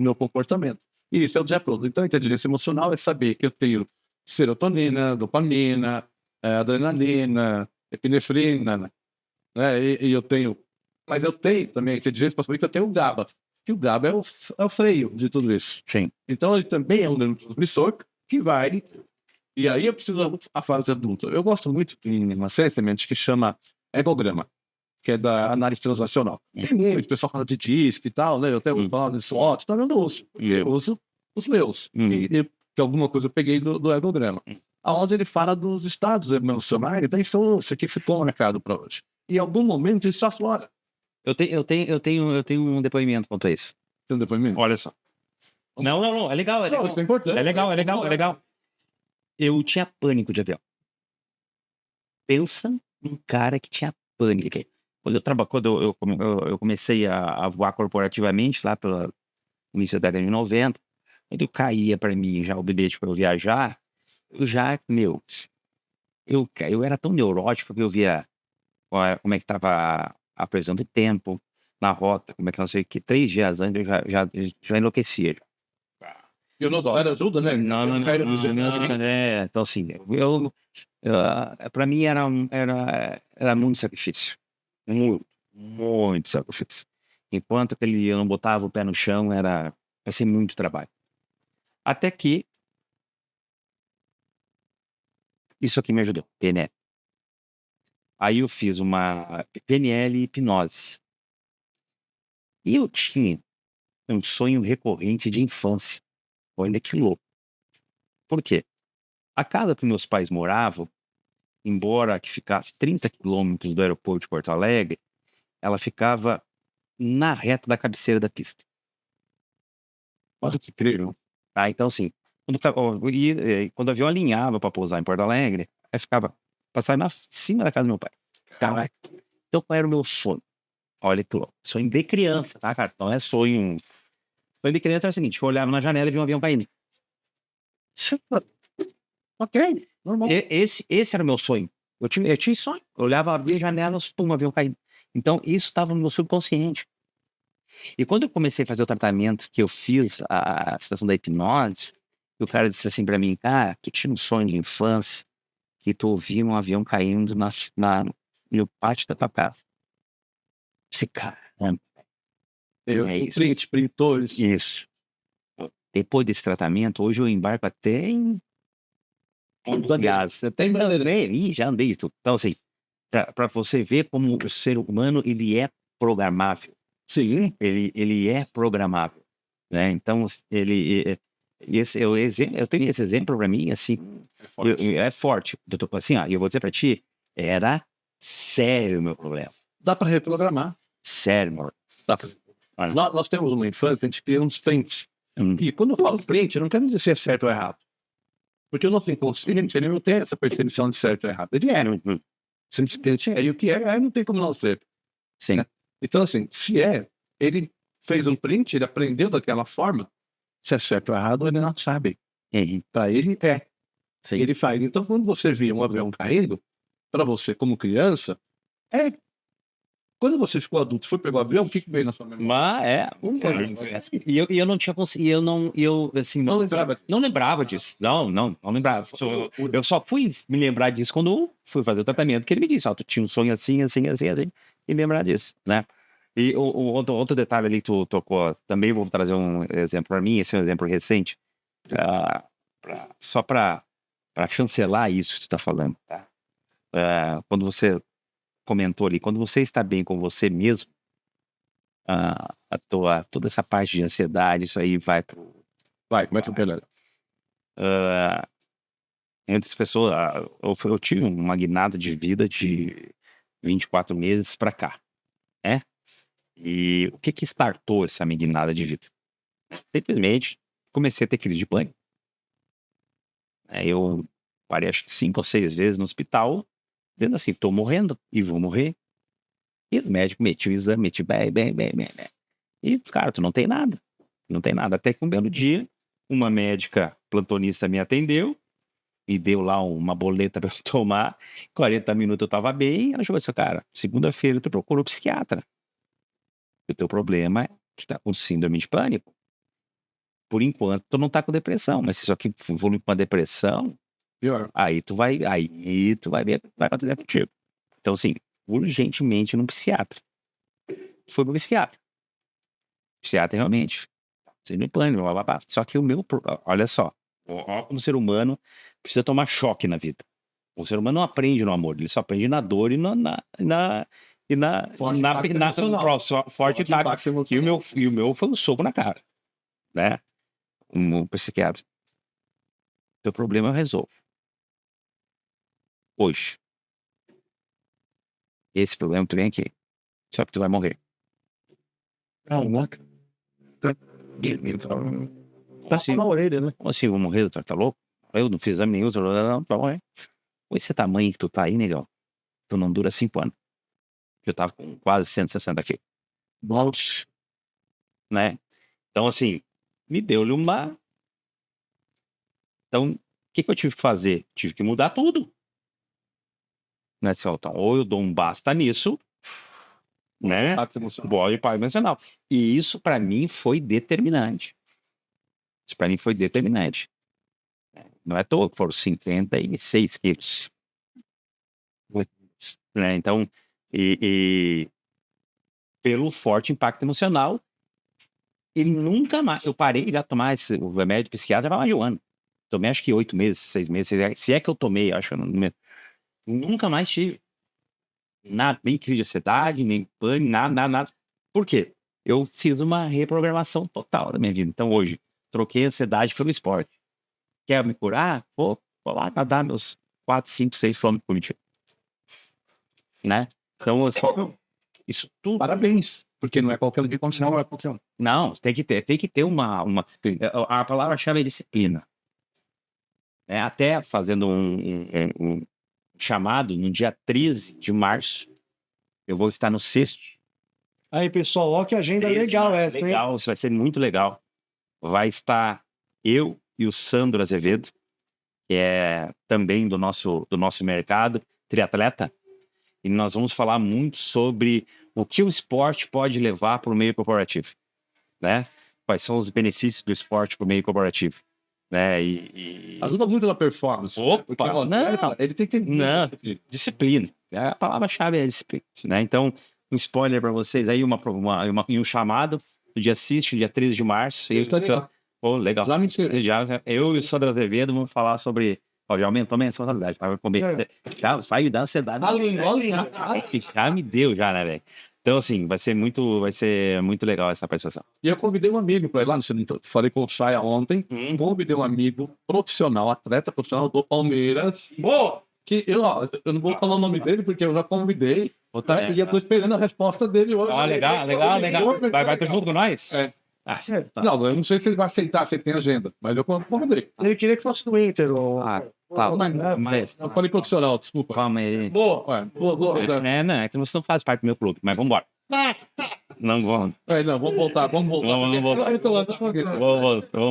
meu comportamento. E isso é o diapronto. Então, a inteligência emocional é saber que eu tenho serotonina, dopamina, adrenalina, epinefrina, né? E eu tenho... Mas eu tenho também a inteligência para saber que eu tenho o GABA. Que o GABA é o freio de tudo isso. Sim. Então, ele também é um neurotransmissor que vai... E aí eu preciso da fase adulta. Eu gosto muito de uma série de sementes que chama Egograma, que é da análise transacional. Tem muito, o pessoal fala de DISC e tal, né? Eu até vou falar de SWOT, tá vendo? Eu uso os meus. Que alguma coisa eu peguei do Egograma. Onde ele fala dos estados emocionais, da infância que ficou marcado para hoje. E em algum momento isso aflora. Eu tenho um depoimento quanto a isso. Tem um depoimento? Olha só. Não, é legal, é legal. Não, isso é importante. É legal. Eu tinha pânico de avião. Pensa num cara que tinha pânico. Quando eu comecei a voar corporativamente, lá pelo início da década de 90, quando caía para mim já o bilhete para eu viajar, eu era tão neurótico que eu via como é que estava a previsão do tempo na rota, como é que não sei o que, 3 dias antes eu já enlouquecia. Eu não dou, era ajuda, né? Não. Então, assim, para mim era muito sacrifício. Muito sacrifício. Enquanto eu não botava o pé no chão, vai ser muito trabalho. Até que isso aqui me ajudou, PNL. Aí eu fiz uma PNL e hipnose. E eu tinha um sonho recorrente de infância. Olha que louco. Por quê? A casa que meus pais moravam, embora que ficasse 30 quilômetros do aeroporto de Porto Alegre, ela ficava na reta da cabeceira da pista. Olha que incrível. Então, assim, quando o avião alinhava para pousar em Porto Alegre, aí passava na cima da casa do meu pai. Caraca. Então, qual era o meu sonho? Olha que louco. Sonho de criança, tá, cara? Não é sonho. Sonho de criança é o seguinte: eu olhava na janela e via um avião caindo. Ok, normal. Esse era o meu sonho. Eu tinha sonho. Eu olhava, abria a janela, um avião caindo. Então, isso estava no meu subconsciente. E quando eu comecei a fazer o tratamento, que eu fiz a situação da hipnose, o cara disse assim pra mim: cara, tu tinha um sonho de infância que tu ouvia um avião caindo no pátio da tua casa. Esse cara, é isso. Printou isso. Isso. Depois desse tratamento, hoje eu embarco até em gás. Você tem bandeira? Já andei tudo. Então, assim, para você ver como o ser humano ele é programável. Sim. Ele é programável, né? Então eu tenho esse exemplo para mim assim, é forte. Assim, eu vou dizer para ti, era sério o meu problema. Dá para reprogramar. Sério, meu. Dá pra... Nós temos uma infância, a gente cria uns prints. E quando eu falo print, eu não quero dizer se é certo ou errado. Porque o nosso inconsciente, ele não tem essa percepção de certo ou errado. Ele é. Simplesmente é. E o que é, não tem como não ser. Sim. Né? Então, assim, se ele fez um print, ele aprendeu daquela forma, se é certo ou errado, ele não sabe. Para ele, é. Sim. Ele faz. Então, quando você vê um avião caindo, para você, como criança, quando você ficou adulto, foi pegar o avião, o que veio na sua memória? Mas E eu não tinha conseguido, não lembrava disso. Não lembrava. Eu só fui me lembrar disso quando eu fui fazer o tratamento, que ele me disse, tu tinha um sonho assim, e lembrar disso, né? E o outro detalhe ali que tu tocou, também vou trazer um exemplo para mim, esse é um exemplo recente, só para chancelar isso que tu tá falando, tá? Quando você comentou ali, quando você está bem com você mesmo, toda essa parte de ansiedade, isso aí vai pro pelé. Entre as pessoas, eu tive uma guinada de vida de 24 meses para cá, né? E o que startou essa minha guinada de vida? Simplesmente comecei a ter crise de pânico. Eu parei acho que 5 ou 6 vezes no hospital, dizendo assim, tô morrendo e vou morrer. E o médico metia o exame, metia bem. E, cara, tu não tem nada. Não tem nada. Até que um belo dia, uma médica plantonista me atendeu, me deu lá uma boleta pra eu tomar. 40 minutos eu tava bem. Ela chegou e disse, cara, segunda-feira tu procurou psiquiatra. O teu problema é que tá com síndrome de pânico. Por enquanto, tu não tá com depressão. Mas se isso aqui evoluir pra uma depressão, Pior. aí tu vai ver o que vai acontecer contigo. Então, assim, urgentemente num psiquiatra. Foi pro psiquiatra. Psiquiatra realmente. Síndrome de pânico, blá, blá, blá. Só que olha só, como ser humano precisa tomar choque na vida. O ser humano não aprende no amor, ele só aprende na dor e forte impacto. E o meu foi um soco na cara, né? Um psiquiatra. Teu problema eu resolvo. Hoje. Esse problema tu vem aqui. Só que tu vai morrer. Tá assim na orelha, né? Como assim, vou morrer, tá louco? Eu não fiz exame nenhum, não, vai morrer. Com esse tamanho que tu tá aí, negão, tu não dura 5 anos. Eu tava com quase 160 aqui. Nossa. Né? Então, assim, me deu-lhe uma... Então, o que eu tive que fazer? Tive que mudar tudo. Né, Celton? Ou eu dou um basta nisso, né? Bora para emocional. E isso para mim foi determinante. Isso para mim foi determinante. Não é à toa que foram 56 quilos. Né? Então, pelo forte impacto emocional, ele nunca mais. Eu parei de tomar o remédio psiquiatra há mais de um ano. Tomei acho que 8 meses, 6 meses. Se é que eu tomei, acho que eu não. Nunca mais tive. Nada, nem crise de ansiedade, nem pânico, nada. Por quê? Eu fiz uma reprogramação total da minha vida. Então hoje, troquei a ansiedade pelo esporte. Quer me curar? Vou lá nadar meus 4, 5, 6 km por dia. Né? Então, isso tudo... Parabéns, porque não é qualquer um que consegue. Não, tem que ter uma disciplina. A palavra-chave é disciplina. Até fazendo um chamado no dia 13 de março, eu vou estar no CIST. Aí, pessoal, ó que agenda legal essa, hein? Legal, isso vai ser muito legal. Vai estar eu e o Sandro Azevedo, que é também do nosso mercado, triatleta, e nós vamos falar muito sobre o que o esporte pode levar para o meio corporativo, né? Quais são os benefícios do esporte para o meio corporativo, né? Ajuda muito na performance. Opa, ele tem que ter disciplina. A palavra-chave é disciplina, né? Então, um spoiler para vocês aí, um chamado do dia CIST, dia 13 de março. Legal. Legal. Já me inscrevi. Eu e o Sandro Azevedo vamos falar sobre Ó, já aumentou a minha responsabilidade. Vai comer. Já vai dar ansiedade. Já me deu, já, né, velho? Então, assim, vai ser muito legal essa participação. E eu convidei um amigo para ir lá no Centro. Falei com o Chaya ontem. Convidei um amigo profissional, atleta profissional do Palmeiras. Boa! Que eu não vou falar o nome dele porque eu já convidei. Tá, E eu tô esperando a resposta dele hoje. Legal. Vai tu junto com nós? É. Tá. Não, eu não sei se ele vai aceitar, se ele tem agenda, mas eu convidei. Ele queria que fosse do Inter. Mas Eu falei profissional, desculpa. calma aí. Boa. Não, é que você não faz parte do meu clube, mas vambora. Não vamos. Não, vamos voltar. Vamos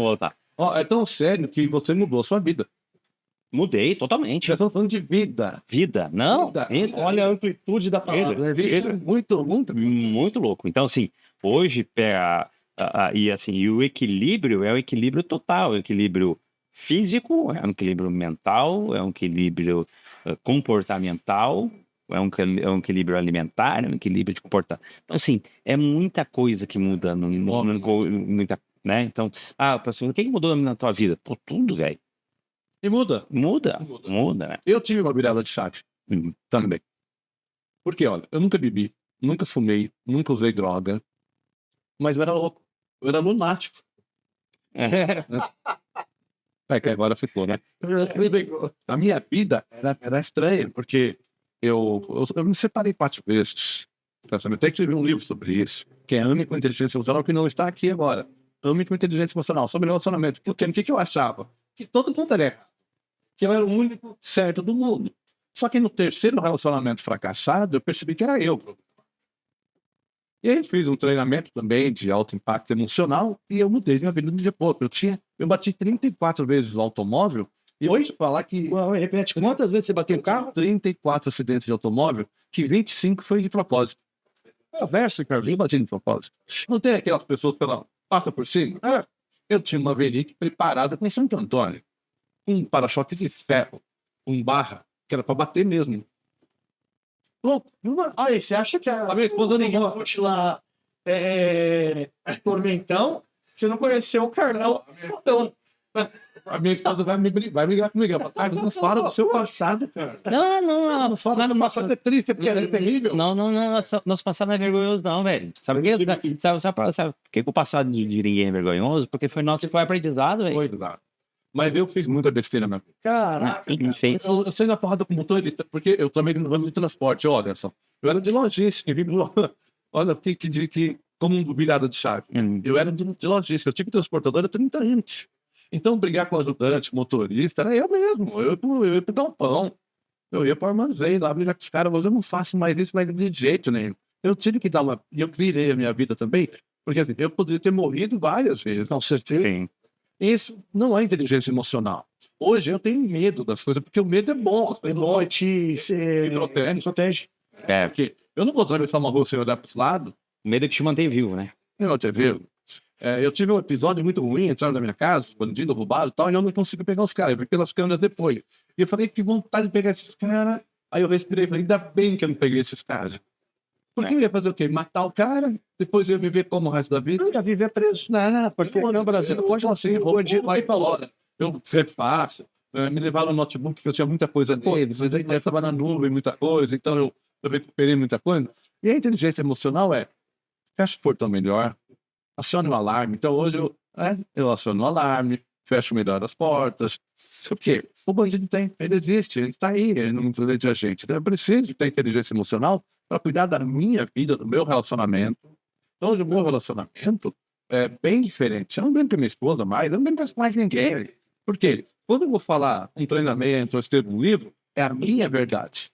voltar. Ó, é tão sério que você mudou a sua vida. Mudei totalmente. Já estamos falando de vida. Vida, não? Vida. Isso. Olha a amplitude da palavra. Ele é muito Muito louco. Então, assim, hoje, e o equilíbrio é o equilíbrio total, é o equilíbrio físico, é um equilíbrio mental, é um equilíbrio comportamental, é um equilíbrio alimentar, é um equilíbrio de comportamento. Então, assim, é muita coisa que muda, muita, né? Então, pessoal, o que mudou na tua vida? Pô, tudo, velho. E muda. Muda, né? Eu tive uma virada de chave também. Porque, olha, eu nunca bebi, nunca fumei, nunca usei droga, mas eu era louco. Eu era lunático. Que agora ficou, né? A minha vida era estranha, porque eu me separei 4 vezes. Eu até escrevi um livro sobre isso, que é Ame com Inteligência Emocional, que não está aqui agora. Ame com Inteligência Emocional, sobre relacionamento. Porque o que eu achava? Que todo mundo era errado. Que eu era o único certo do mundo. Só que no terceiro relacionamento fracassado, eu percebi que era eu. E aí fiz um treinamento também de alto impacto emocional e eu mudei minha vida no dia pouco. Eu bati 34 vezes no automóvel e hoje falar que... Repete, quantas vezes você bateu o carro? 34 acidentes de automóvel, que 25 foi de propósito. Verso, Carlos, eu bati de propósito. Não tem aquelas pessoas que passa por cima? Eu tinha uma Velic preparada com Santo Antônio. Um para-choque de ferro, barra, que era para bater mesmo. Aí, você acha que a minha esposa não curte lá Tormentão? Você não conheceu o Carlão? A minha esposa vai brigar comigo. Não fala do seu passado, cara. Não fala do seu passado, é triste, porque é terrível. Não, nosso passado não é vergonhoso, não, velho. Sabe por que o passado de ninguém é vergonhoso? Porque foi aprendizado, velho. Foi, cara. Mas eu fiz muita besteira, meu. Caraca. Eu saí na porrada com motorista, porque eu também no ramo de transporte, olha só. Eu era de logística, olha que como virada de chave. Eu era de logística, eu tive transportador há 30 anos. Então, brigar com o ajudante, motorista, era eu mesmo. Eu ia pegar um pão. Eu ia para o armazém lá, brigar com os caras, mas eu não faço mais isso, mas de jeito nenhum. Eu tive que dar uma... E eu virei a minha vida também, porque assim, eu poderia ter morrido várias vezes, com certeza. Sim. Isso não é inteligência emocional. Hoje eu tenho medo das coisas, porque o medo é bom. É bom, te protege. Porque eu não vou atravessar uma rua sem olhar para os lados. O medo é que te mantém vivo, né? Eu tive um episódio muito ruim, entraram na minha casa, bandido, roubado e tal, e eu não consigo pegar os caras, eu vi pelas câmeras depois. E eu falei, que vontade de pegar esses caras. Aí eu respirei e falei, ainda bem que eu não peguei esses caras. Porque eu ia fazer o quê? Matar o cara, depois eu ia viver como o resto da vida? Eu ia viver preso. Não, porque no Brasil não pode assim, bandido vai embora. Eu sempre faço. Me levaram no notebook, que eu tinha muita coisa deles, mas aí eu estava na nuvem, muita coisa, então eu recuperei muita coisa. E a inteligência emocional fecha o portão melhor, acione o alarme. Então hoje eu aciono o alarme, fecho melhor as portas. Por quê? O bandido ele existe, ele está aí, ele não precisa de a gente. Então eu preciso ter inteligência emocional para cuidar da minha vida, do meu relacionamento. Então hoje o meu relacionamento é bem diferente. Eu não brinco com minha esposa mais, eu não brinco com mais ninguém. Por quê? Quando eu vou falar um treinamento, ou escrevo um livro, é a minha verdade.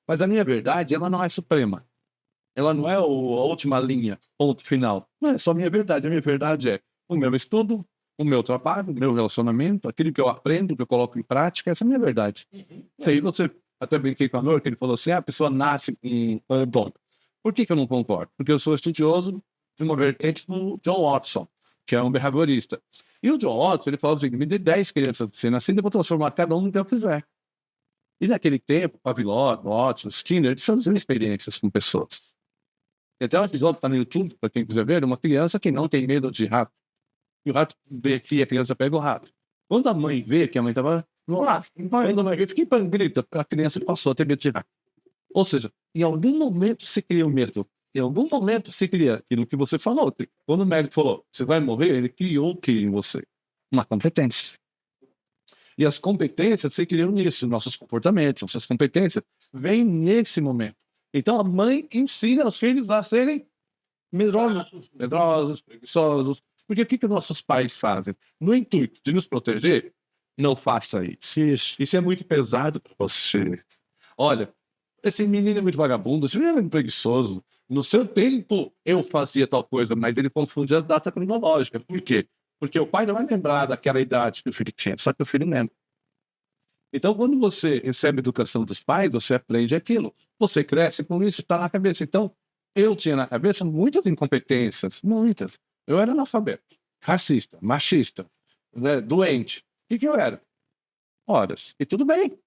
Mas a minha verdade, ela não é suprema. Ela não é a última linha, ponto final. Não é só a minha verdade. A minha verdade é o meu estudo, o meu trabalho, o meu relacionamento, aquilo que eu aprendo, que eu coloco em prática. Essa é a minha verdade. Isso aí você... Até brinquei com a Nor, que ele falou assim, a pessoa nasce com um dom. Por que eu não concordo? Porque eu sou estudioso de uma vertente do John Watson, que é um behaviorista. E o John Watson, ele falou assim, me dê 10 crianças pra você nascer, eu vou transformar cada um no que eu quiser. E naquele tempo, Pavlov, Watson, Skinner, eles faziam experiências com pessoas. E até um episódio que está no YouTube, para quem quiser ver, uma criança que não tem medo de rato. E o rato vê que a criança pega o rato. Quando a mãe vê que a mãe estava Vamos lá. Eu fiquei grita, a criança passou a ter medo de errar. Ou seja, em algum momento se cria o medo. Em algum momento se cria aquilo que você falou. Quando o médico falou, você vai morrer, ele criou o que em você? Uma competência. E as competências se criam nisso, nossos comportamentos, nossas competências vêm nesse momento. Então a mãe ensina os filhos a serem medrosos, preguiçosos. Porque o que nossos pais fazem? No intuito de nos proteger, não faça isso. Isso é muito pesado para você. Olha, esse menino é muito vagabundo, esse menino é muito preguiçoso. No seu tempo, eu fazia tal coisa, mas ele confunde a data cronológica. Por quê? Porque o pai não vai lembrar daquela idade que o filho tinha, só que o filho lembra. Então, quando você recebe a educação dos pais, você aprende aquilo. Você cresce com isso, está na cabeça. Então, eu tinha na cabeça muitas incompetências, muitas. Eu era analfabeto, racista, machista, né, doente. O que eu era? Horas. E tudo bem.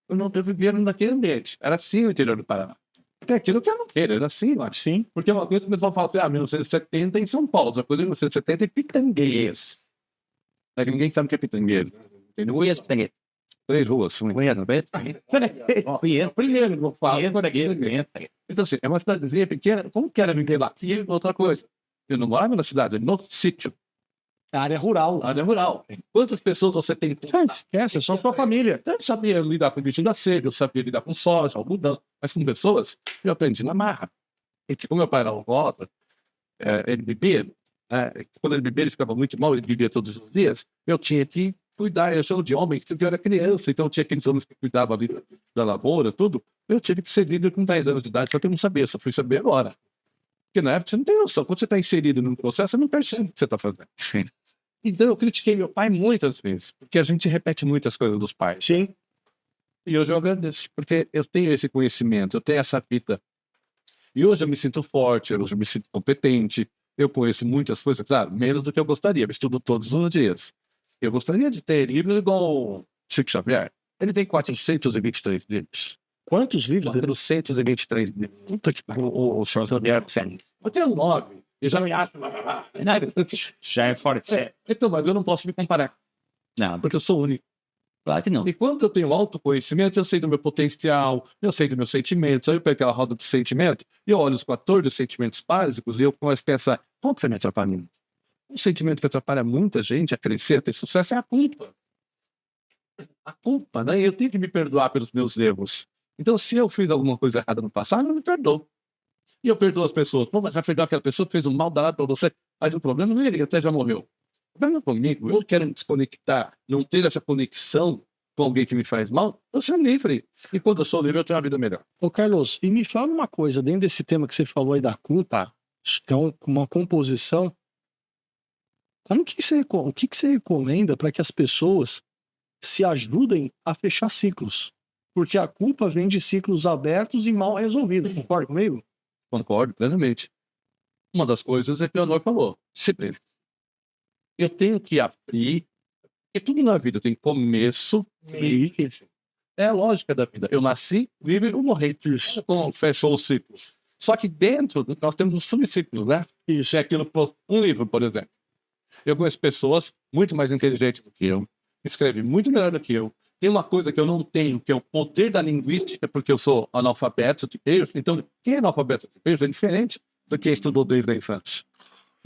Eu não vivia naquele ambiente. Era assim o interior do Paraná. É aquilo que eu não quero, era assim, ó. Sim. Porque uma coisa que o pessoal fala assim, 1970 em São Paulo, outra coisa em 1970 em Pitangueiras. Ninguém sabe o que é Pitangueiras. Tem duas Pitangueiras. 3 ruas. Primeiro, vou falar. Então, assim, é uma cidadezinha pequena. Como que era viver lá? E outra coisa. Eu não morava na cidade, no sítio. Área rural. Área rural. Quantas pessoas você tem? Esquece, é só sua família. Eu sabia lidar com bicho da sede, eu sabia lidar com soja, algodão. Mas com pessoas, eu aprendi na marra. E como meu pai era alcoólatra, ele bebia. Quando ele bebia, ele ficava muito mal, ele bebia todos os dias. Eu tinha que cuidar, eu chamo de homem, porque eu era criança, então tinha aqueles homens que cuidavam ali da lavoura, tudo. Eu tive que ser líder com 10 anos de idade, só que eu não sabia, só fui saber agora. Porque na época você não tem noção. Quando você está inserido num processo, você não percebe o que você está fazendo. Sim. Então eu critiquei meu pai muitas vezes, porque a gente repete muitas coisas dos pais. Sim. E hoje eu agradeço, porque eu tenho esse conhecimento, eu tenho essa vida. E hoje eu me sinto forte, hoje eu me sinto competente, eu conheço muitas coisas, claro, menos do que eu gostaria, mas estudo todos os dias. Eu gostaria de ter livro igual o Chico Xavier. Ele tem 423 livros. Quantos livros? 423 livros. Puta que pariu, o Xavier. Eu tenho 9. Eu já me acho. Já é forte. Então, mas eu não posso me comparar. Não, Porque eu sou único. claro que não. E quando eu tenho autoconhecimento, eu sei do meu potencial, eu sei dos meus sentimentos. Aí eu pego aquela roda de sentimento e eu olho os 14 sentimentos básicos e eu começo a pensar, qual que você me atrapalha? Um sentimento que atrapalha muita gente a crescer, a ter sucesso, é a culpa. A culpa, né? Eu tenho que me perdoar pelos meus erros. Então, se eu fiz alguma coisa errada no passado, eu me perdoo. E eu perdoo as pessoas. Pô, mas vai perdoar aquela pessoa que fez um mal danado para você. Mas o problema não é ele, até já morreu. Venha comigo, eu quero me desconectar, não ter essa conexão com alguém que me faz mal, eu sou livre. E quando eu sou livre, eu tenho uma vida melhor. Ô, Carlos, e me fala uma coisa, dentro desse tema que você falou aí da culpa, é uma composição. O que você recomenda para que as pessoas se ajudem a fechar ciclos? Porque a culpa vem de ciclos abertos e mal resolvidos. Concorda comigo? Concordo plenamente. Uma das coisas é que o Leonor falou, disciplina. Eu tenho que abrir, porque tudo na vida tem começo, meio e fim. É a lógica da vida. Eu nasci, vivo e vou morrer. Isso. Como fechou o ciclo. Só que dentro, nós temos os subciclos, né? Isso é aquilo, um livro, por exemplo. Eu conheço pessoas muito mais inteligentes do que eu, escrevem muito melhor do que eu. Tem uma coisa que eu não tenho, que é o poder da linguística, porque eu sou analfabeto de berço. Então, quem é analfabeto de berço é diferente do que estudou desde a infância.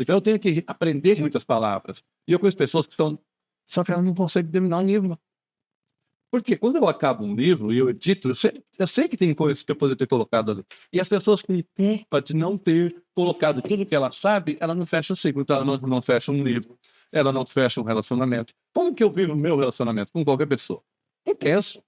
Então, eu tenho que aprender muitas palavras. E eu conheço pessoas que são... Só que elas não conseguem terminar um livro. Porque quando eu acabo um livro e eu edito, eu sei que tem coisas que eu poderia ter colocado ali. E as pessoas que me culpam de não ter colocado tudo que ela sabe, ela não fecha o ciclo. Então, ela não fecha um livro. Ela não fecha um relacionamento. Como que eu vivo o meu relacionamento com qualquer pessoa? Intenso.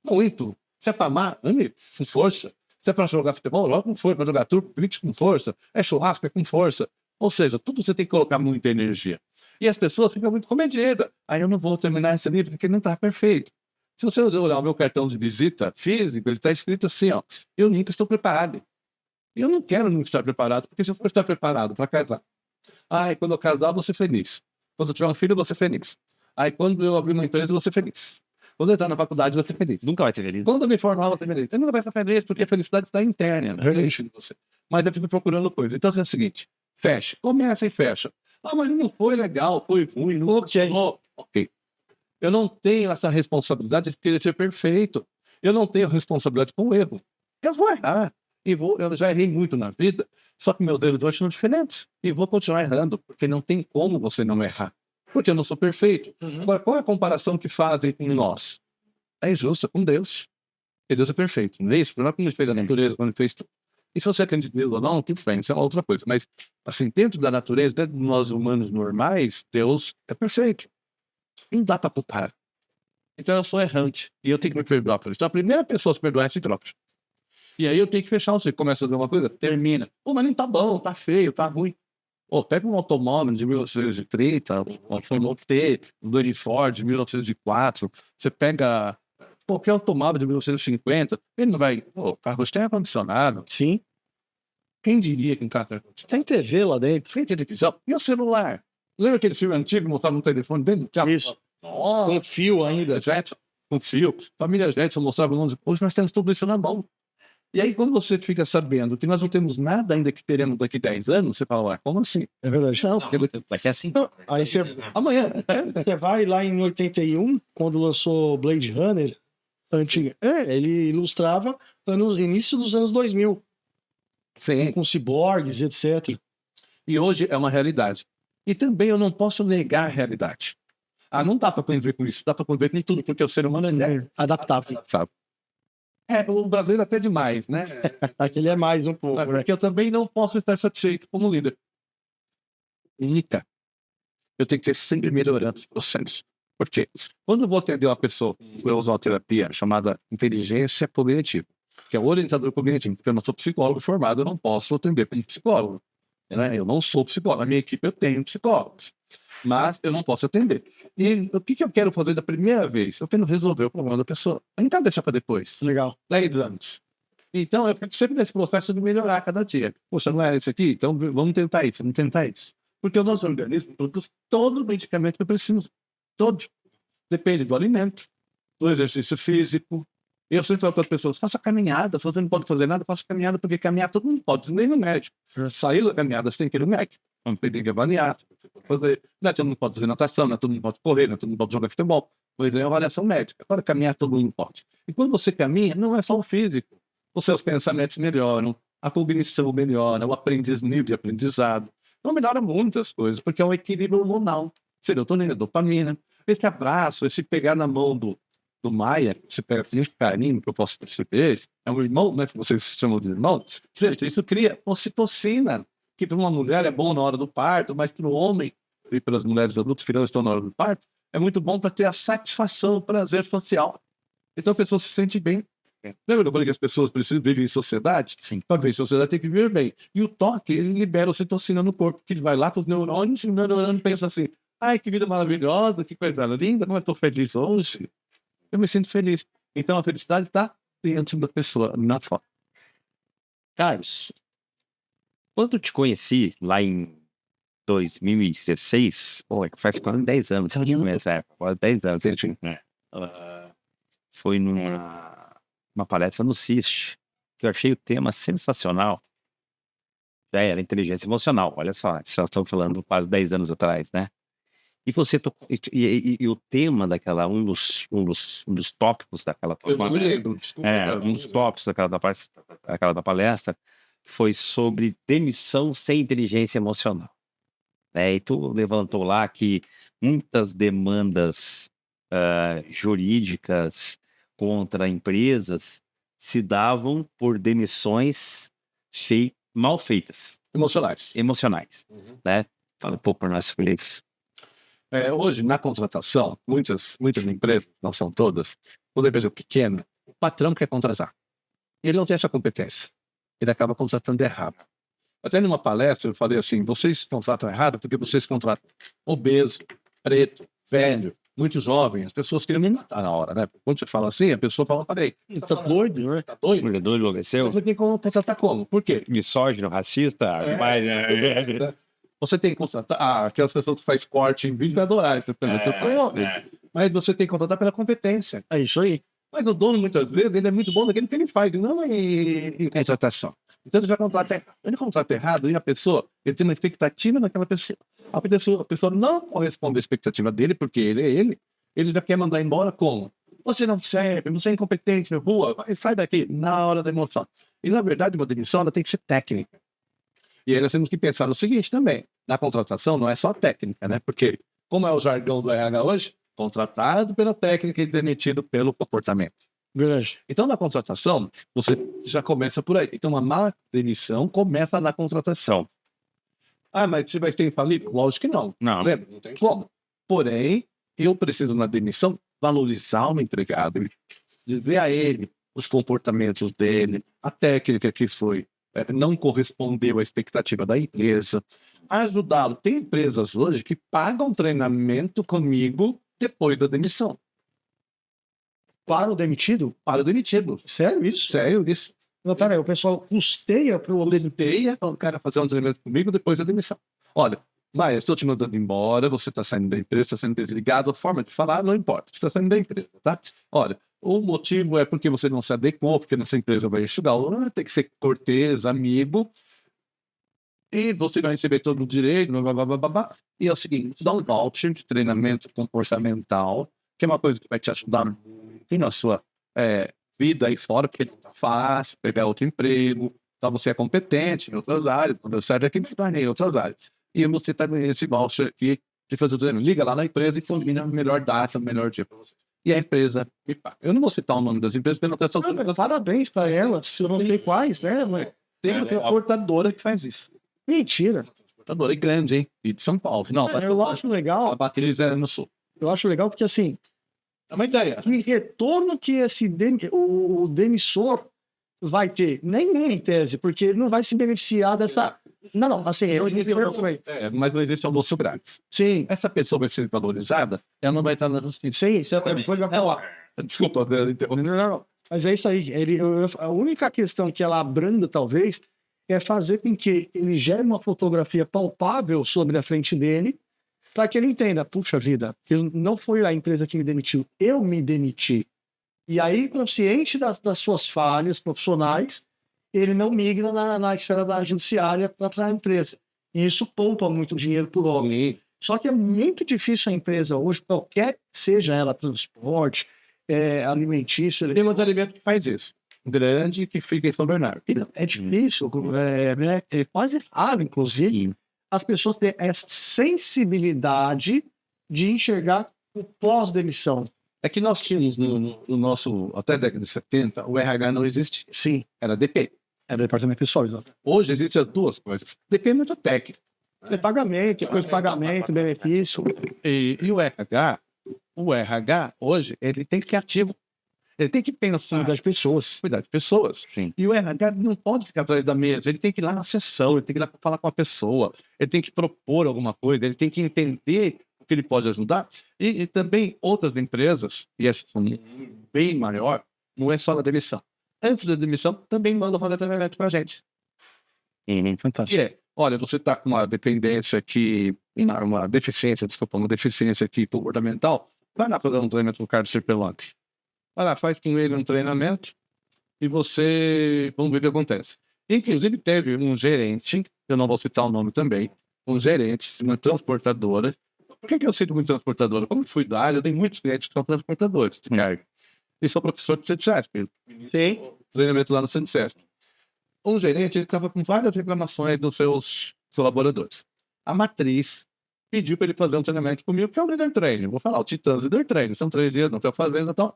Muito. Se é para amar, ame com força. Se é para jogar futebol, joga com força. Para jogar turco, grite com força. É churrasco, é com força. Ou seja, tudo você tem que colocar muita energia. E as pessoas ficam muito comedidas. Aí eu não vou terminar esse livro porque ele não está perfeito. Se você olhar o meu cartão de visita físico, ele está escrito assim, ó, eu nunca estou preparado. E eu não quero nunca estar preparado, porque se eu for estar preparado para casar, quando eu casar, eu vou ser feliz. Quando eu tiver um filho, eu vou ser feliz. Quando eu abrir uma empresa, eu vou ser feliz. Quando eu entrar na faculdade, eu vou ser feliz. Nunca vai ser feliz. Quando eu me formar, eu vou ser feliz. Você nunca vai ser feliz, porque a felicidade está interna, dentro de você. Mas eu fico procurando coisa. Então é o seguinte, fecha. Começa e fecha. Mas não foi legal, foi ruim, não funcionou. Ok. Eu não tenho essa responsabilidade de querer ser perfeito. Eu não tenho responsabilidade com o erro. Eu vou errar. Eu já errei muito na vida, só que meus erros hoje são diferentes. E vou continuar errando, porque não tem como você não errar. Porque eu não sou perfeito. Agora, qual é a comparação que fazem com nós? É injusta com Deus. Porque Deus é perfeito. Não é isso? Não é como ele fez a natureza, quando ele fez tudo. E se você acredita em Deus ou não, tudo bem, isso é uma outra coisa. Mas, assim, dentro da natureza, dentro de nós humanos normais, Deus é perfeito. Não dá para culpar. Então eu sou errante. E eu tenho que me perdoar por isso. Então a primeira pessoa a se perdoar é si próprio. E aí eu tenho que fechar o ciclo. Começa a fazer uma coisa, termina. Pô, mas não tá bom, tá feio, tá ruim. Pô, pega um automóvel de 1930, um automóvel T, um Dodge Ford de 1904. Você pega qualquer automóvel de 1950, ele não vai... Pô, o carro tem ar-condicionado. Sim. Quem diria que um carro tem ar-condicionado? Tem TV lá dentro. Tem televisão. E o celular? Lembra aquele filme antigo que mostrava um telefone dentro do carro? Isso. Nossa, Com fio ainda. Jetson, com fio. Família Jetson mostrava o nome. Hoje nós temos tudo isso na mão. E aí, quando você fica sabendo que nós não temos nada ainda que teremos daqui 10 anos, você fala, ué, como assim? É verdade. Não, porque Daqui a 5 Não, aí você amanhã. Você vai lá em 81, quando lançou Blade Runner, antiga. Ele ilustrava início dos anos 2000, Sim. com ciborgues, etc. E hoje é uma realidade. E também eu não posso negar a realidade. Ah, não dá para conviver com isso, dá para conviver com tudo, porque o ser humano é Adaptável. sabe? O brasileiro até demais, né? Aquele é mais um pouco, né? Porque eu também não posso estar satisfeito como líder. Nunca. Eu tenho que ter sempre melhorando os processos. Porque quando eu vou atender uma pessoa, eu uso uma terapia chamada inteligência cognitiva, que é o orientador cognitivo, porque eu não sou psicólogo formado, eu não posso atender como psicólogo. Né? Eu não sou psicólogo. Na minha equipe eu tenho psicólogos, mas eu não posso atender. E o que eu quero fazer da primeira vez? Eu quero resolver o problema da pessoa. Eu não quero deixar para depois. Legal. 10 anos. Então, eu fico sempre nesse processo de melhorar cada dia. Poxa, não é isso aqui? Então, vamos tentar isso, vamos tentar isso. Porque o nosso organismo produz todo o medicamento que eu preciso. Todo. Depende do alimento, do exercício físico. Eu sempre falo para as pessoas, faça caminhada. Se você não pode fazer nada, faça caminhada, porque caminhar todo mundo pode, nem no médico. Saiu da caminhada, você tem que ir no médico. Não tem que avaliar. Fazer. Não é todo mundo pode fazer natação, não é todo mundo pode correr, não é todo mundo pode jogar futebol. Pois é, avaliação médica. Agora, caminhar todo mundo pode. E quando você caminha, não é só o físico. Os seus pensamentos melhoram, a cognição melhora, o nível de aprendizado. Então, melhora muitas coisas, porque é um equilíbrio hormonal. Serotonina, dopamina. Esse abraço, esse pegar na mão do Maia, esse carinho que eu posso perceber, é um irmão, né, que vocês chamam de irmão. Gente, isso cria ocitocina, que para uma mulher é bom na hora do parto, mas para o homem e para as mulheres adultas que não estão na hora do parto, é muito bom para ter a satisfação, o prazer social. Então a pessoa se sente bem. Lembra que eu falei que as pessoas precisam viver em sociedade? Sim. Para viver em sociedade tem que viver bem. E o toque, ele libera ocitocina no corpo, que ele vai lá para os neurônios e o neurônio pensa assim, ai, que vida maravilhosa, que coisa linda, como eu estou feliz hoje. Eu me sinto feliz. Então a felicidade está dentro da pessoa, não fora. Carlos, quando eu te conheci lá em 2016, pô, faz quase 10 anos, quase 10 anos, foi numa palestra no CIST, que eu achei o tema sensacional. Já era inteligência emocional, olha só estamos falando quase 10 anos atrás, né? E você tocou, e o tema daquela, um dos tópicos daquela Eu não me lembro, desculpa. um dos tópicos daquela da palestra foi sobre demissão sem inteligência emocional. E tu levantou lá que muitas demandas jurídicas contra empresas se davam por demissões mal feitas, emocionais, né? Fala um pouco para nós sobre isso. Hoje, na contratação, muitas empresas, não são todas, quando a empresa é pequena, o patrão quer contratar. Ele não tem essa competência. Ele acaba contratando errado. Até numa palestra eu falei assim, vocês contratam errado porque vocês contratam obeso, preto, velho, muito jovem. As pessoas querem me matar na hora, né? Quando você fala assim, a pessoa fala, peraí, Tá doido, né? tá doido? Enlouqueceu? Você tem que contratar como? Por quê? Misógino, racista, mas... Você tem que contratar... aquelas pessoas que fazem corte em vídeo vai adorar isso também. Mas você tem que contratar pela competência. É isso aí. Mas o dono, muitas vezes, ele é muito bom naquilo que ele faz, não em contratação. Então ele já contrata errado e a pessoa, ele tem uma expectativa naquela pessoa. A pessoa não corresponde à expectativa dele, porque ele é ele, ele já quer mandar embora como? Você não serve, você é incompetente, rua, sai daqui, na hora da emoção. E, na verdade, uma demissão ela tem que ser técnica. E aí nós temos que pensar no seguinte também, na contratação não é só técnica, né? Porque, como é o jargão do RH hoje, contratado pela técnica e demitido pelo comportamento. Grande. Então, na contratação, você já começa por aí. Então, uma má demissão começa na contratação. Ah, mas você vai ter infalível? Lógico que não. Não. Lembra? Não tem como. Porém, eu preciso, na demissão, valorizar o empregado, dizer a ele os comportamentos dele, a técnica que foi, não correspondeu à expectativa da empresa, ajudá-lo. Tem empresas hoje que pagam treinamento comigo depois da demissão. Para o demitido? Para o demitido. Sério isso? Sério isso. Não, peraí, o pessoal custeia para o Custeia o cara fazer um treinamento comigo depois da demissão. Olha, Maia, estou te mandando embora, você está saindo da empresa, está sendo desligado, a forma de falar não importa, você está saindo da empresa, tá? Olha, o motivo é porque você não se adequou, porque nessa empresa vai enxugar, tem que ser cortês, amigo, e você vai receber todo o direito, blá, blá, blá, blá, blá. E é o seguinte, dá um voucher de treinamento comportamental, que é uma coisa que vai te ajudar muito na sua vida aí fora, porque não tá fácil, pegar outro emprego, então você é competente em outras áreas, quando eu saio daqui, você está em outras áreas. E você está ganhando esse voucher aqui de fazer o treinamento. Liga lá na empresa e combina a melhor data, o melhor dia para você. E a empresa me paga. Eu não vou citar o nome das empresas, porque não tem essa altura. Parabéns para elas, se eu não sei quais, né? Mas... Tem uma transportadora que faz isso. Mentira. Transportadora grande, hein? E de São Paulo. Não, Eu acho legal. A bateria zero no sul. Eu acho legal porque, assim, É uma ideia. que retorno que o demissor vai ter? Nenhum, em tese, porque ele não vai se beneficiar dessa... Não, assim, eu também. Mas não existe almoço grátis. Sim, Essa pessoa vai ser valorizada, ela não vai estar na justiça. sim, depois vai falar. Desculpa, Não. Mas é isso aí. A única questão que ela abranda, talvez, é fazer com que ele gere uma fotografia palpável sobre a frente dele, para que ele entenda, puxa vida, não foi a empresa que me demitiu, eu me demiti. E aí, consciente das suas falhas profissionais, ele não migra na esfera da judiciária para a empresa. E isso poupa muito dinheiro por homem. Só que é muito difícil a empresa hoje, qualquer que seja ela, transporte, alimentício... Tem um alimento que faz isso. Grande que fica em São Bernardo. É difícil, é quase raro, inclusive, as pessoas terem essa sensibilidade de enxergar o pós-demissão. É que nós tínhamos no nosso, até a década de 70, o RH não existia. Sim. Era DP. É do departamento pessoal, exato. Hoje existem as duas coisas. DP é muito técnico. É pagamento, coisa de pagamento, benefício. E o RH, hoje, ele tem que ser ativo. Ele tem que pensar. Cuidar de pessoas. Cuidar de pessoas. Sim. E o RH não pode ficar atrás da mesa. Ele tem que ir lá na sessão, ele tem que ir lá falar com a pessoa, ele tem que propor alguma coisa, ele tem que entender o que ele pode ajudar. E também outras empresas, e essa são bem maior, não é só na demissão. Antes da demissão, também mandam fazer treinamento para a gente. Fantástico. E olha, você está com uma dependência aqui, uma deficiência aqui comportamental, vai lá fazer um treinamento com o Carlos Serpelante. Vai lá, faz com ele um treinamento e vamos ver o que acontece. Inclusive, teve um gerente, eu não vou citar o nome também, um gerente de uma transportadora. Por que eu cito muito transportadora? Como fui da área, eu tenho muitos clientes que são transportadores de carga. E sou professor de CETICESP. Sim. Treinamento lá no CETICESP. Um gerente estava com várias reclamações dos seus colaboradores. A matriz pediu para ele fazer um treinamento comigo, que é o Leader Training. Vou falar, o Titãs Leader Training. São 3 dias, não estou fazendo e tal.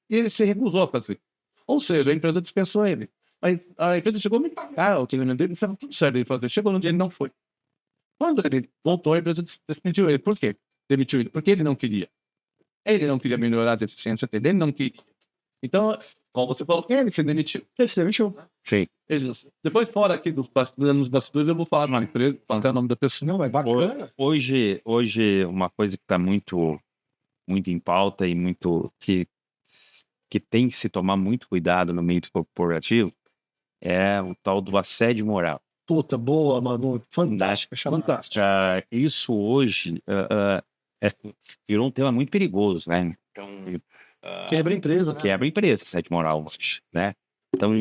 E ele se recusou a fazer. Ou seja, a empresa dispensou ele. A empresa chegou a me pagar o treinamento dele, estava tudo certo ele fazer. Chegou no dia, ele não foi. Quando ele voltou, a empresa despediu ele. Por quê? Demitiu ele. Porque ele não queria. Ele não queria melhorar as eficiências dele, ele não queria. Então, como você falou, ele se demitiu. Ele se demitiu. Sim. Depois, fora aqui nos bastidores, eu vou falar na empresa, falar até o nome da pessoa. Não, é bacana. Hoje, uma coisa que está muito em pauta e muito que tem que se tomar muito cuidado no meio corporativo é o tal do assédio moral. Puta, boa, mano. Fantástico. Fantástico. Isso hoje virou um tema muito perigoso, né? Então, Quebra a empresa, né? quebra a empresa, assédio moral hoje, né? Então,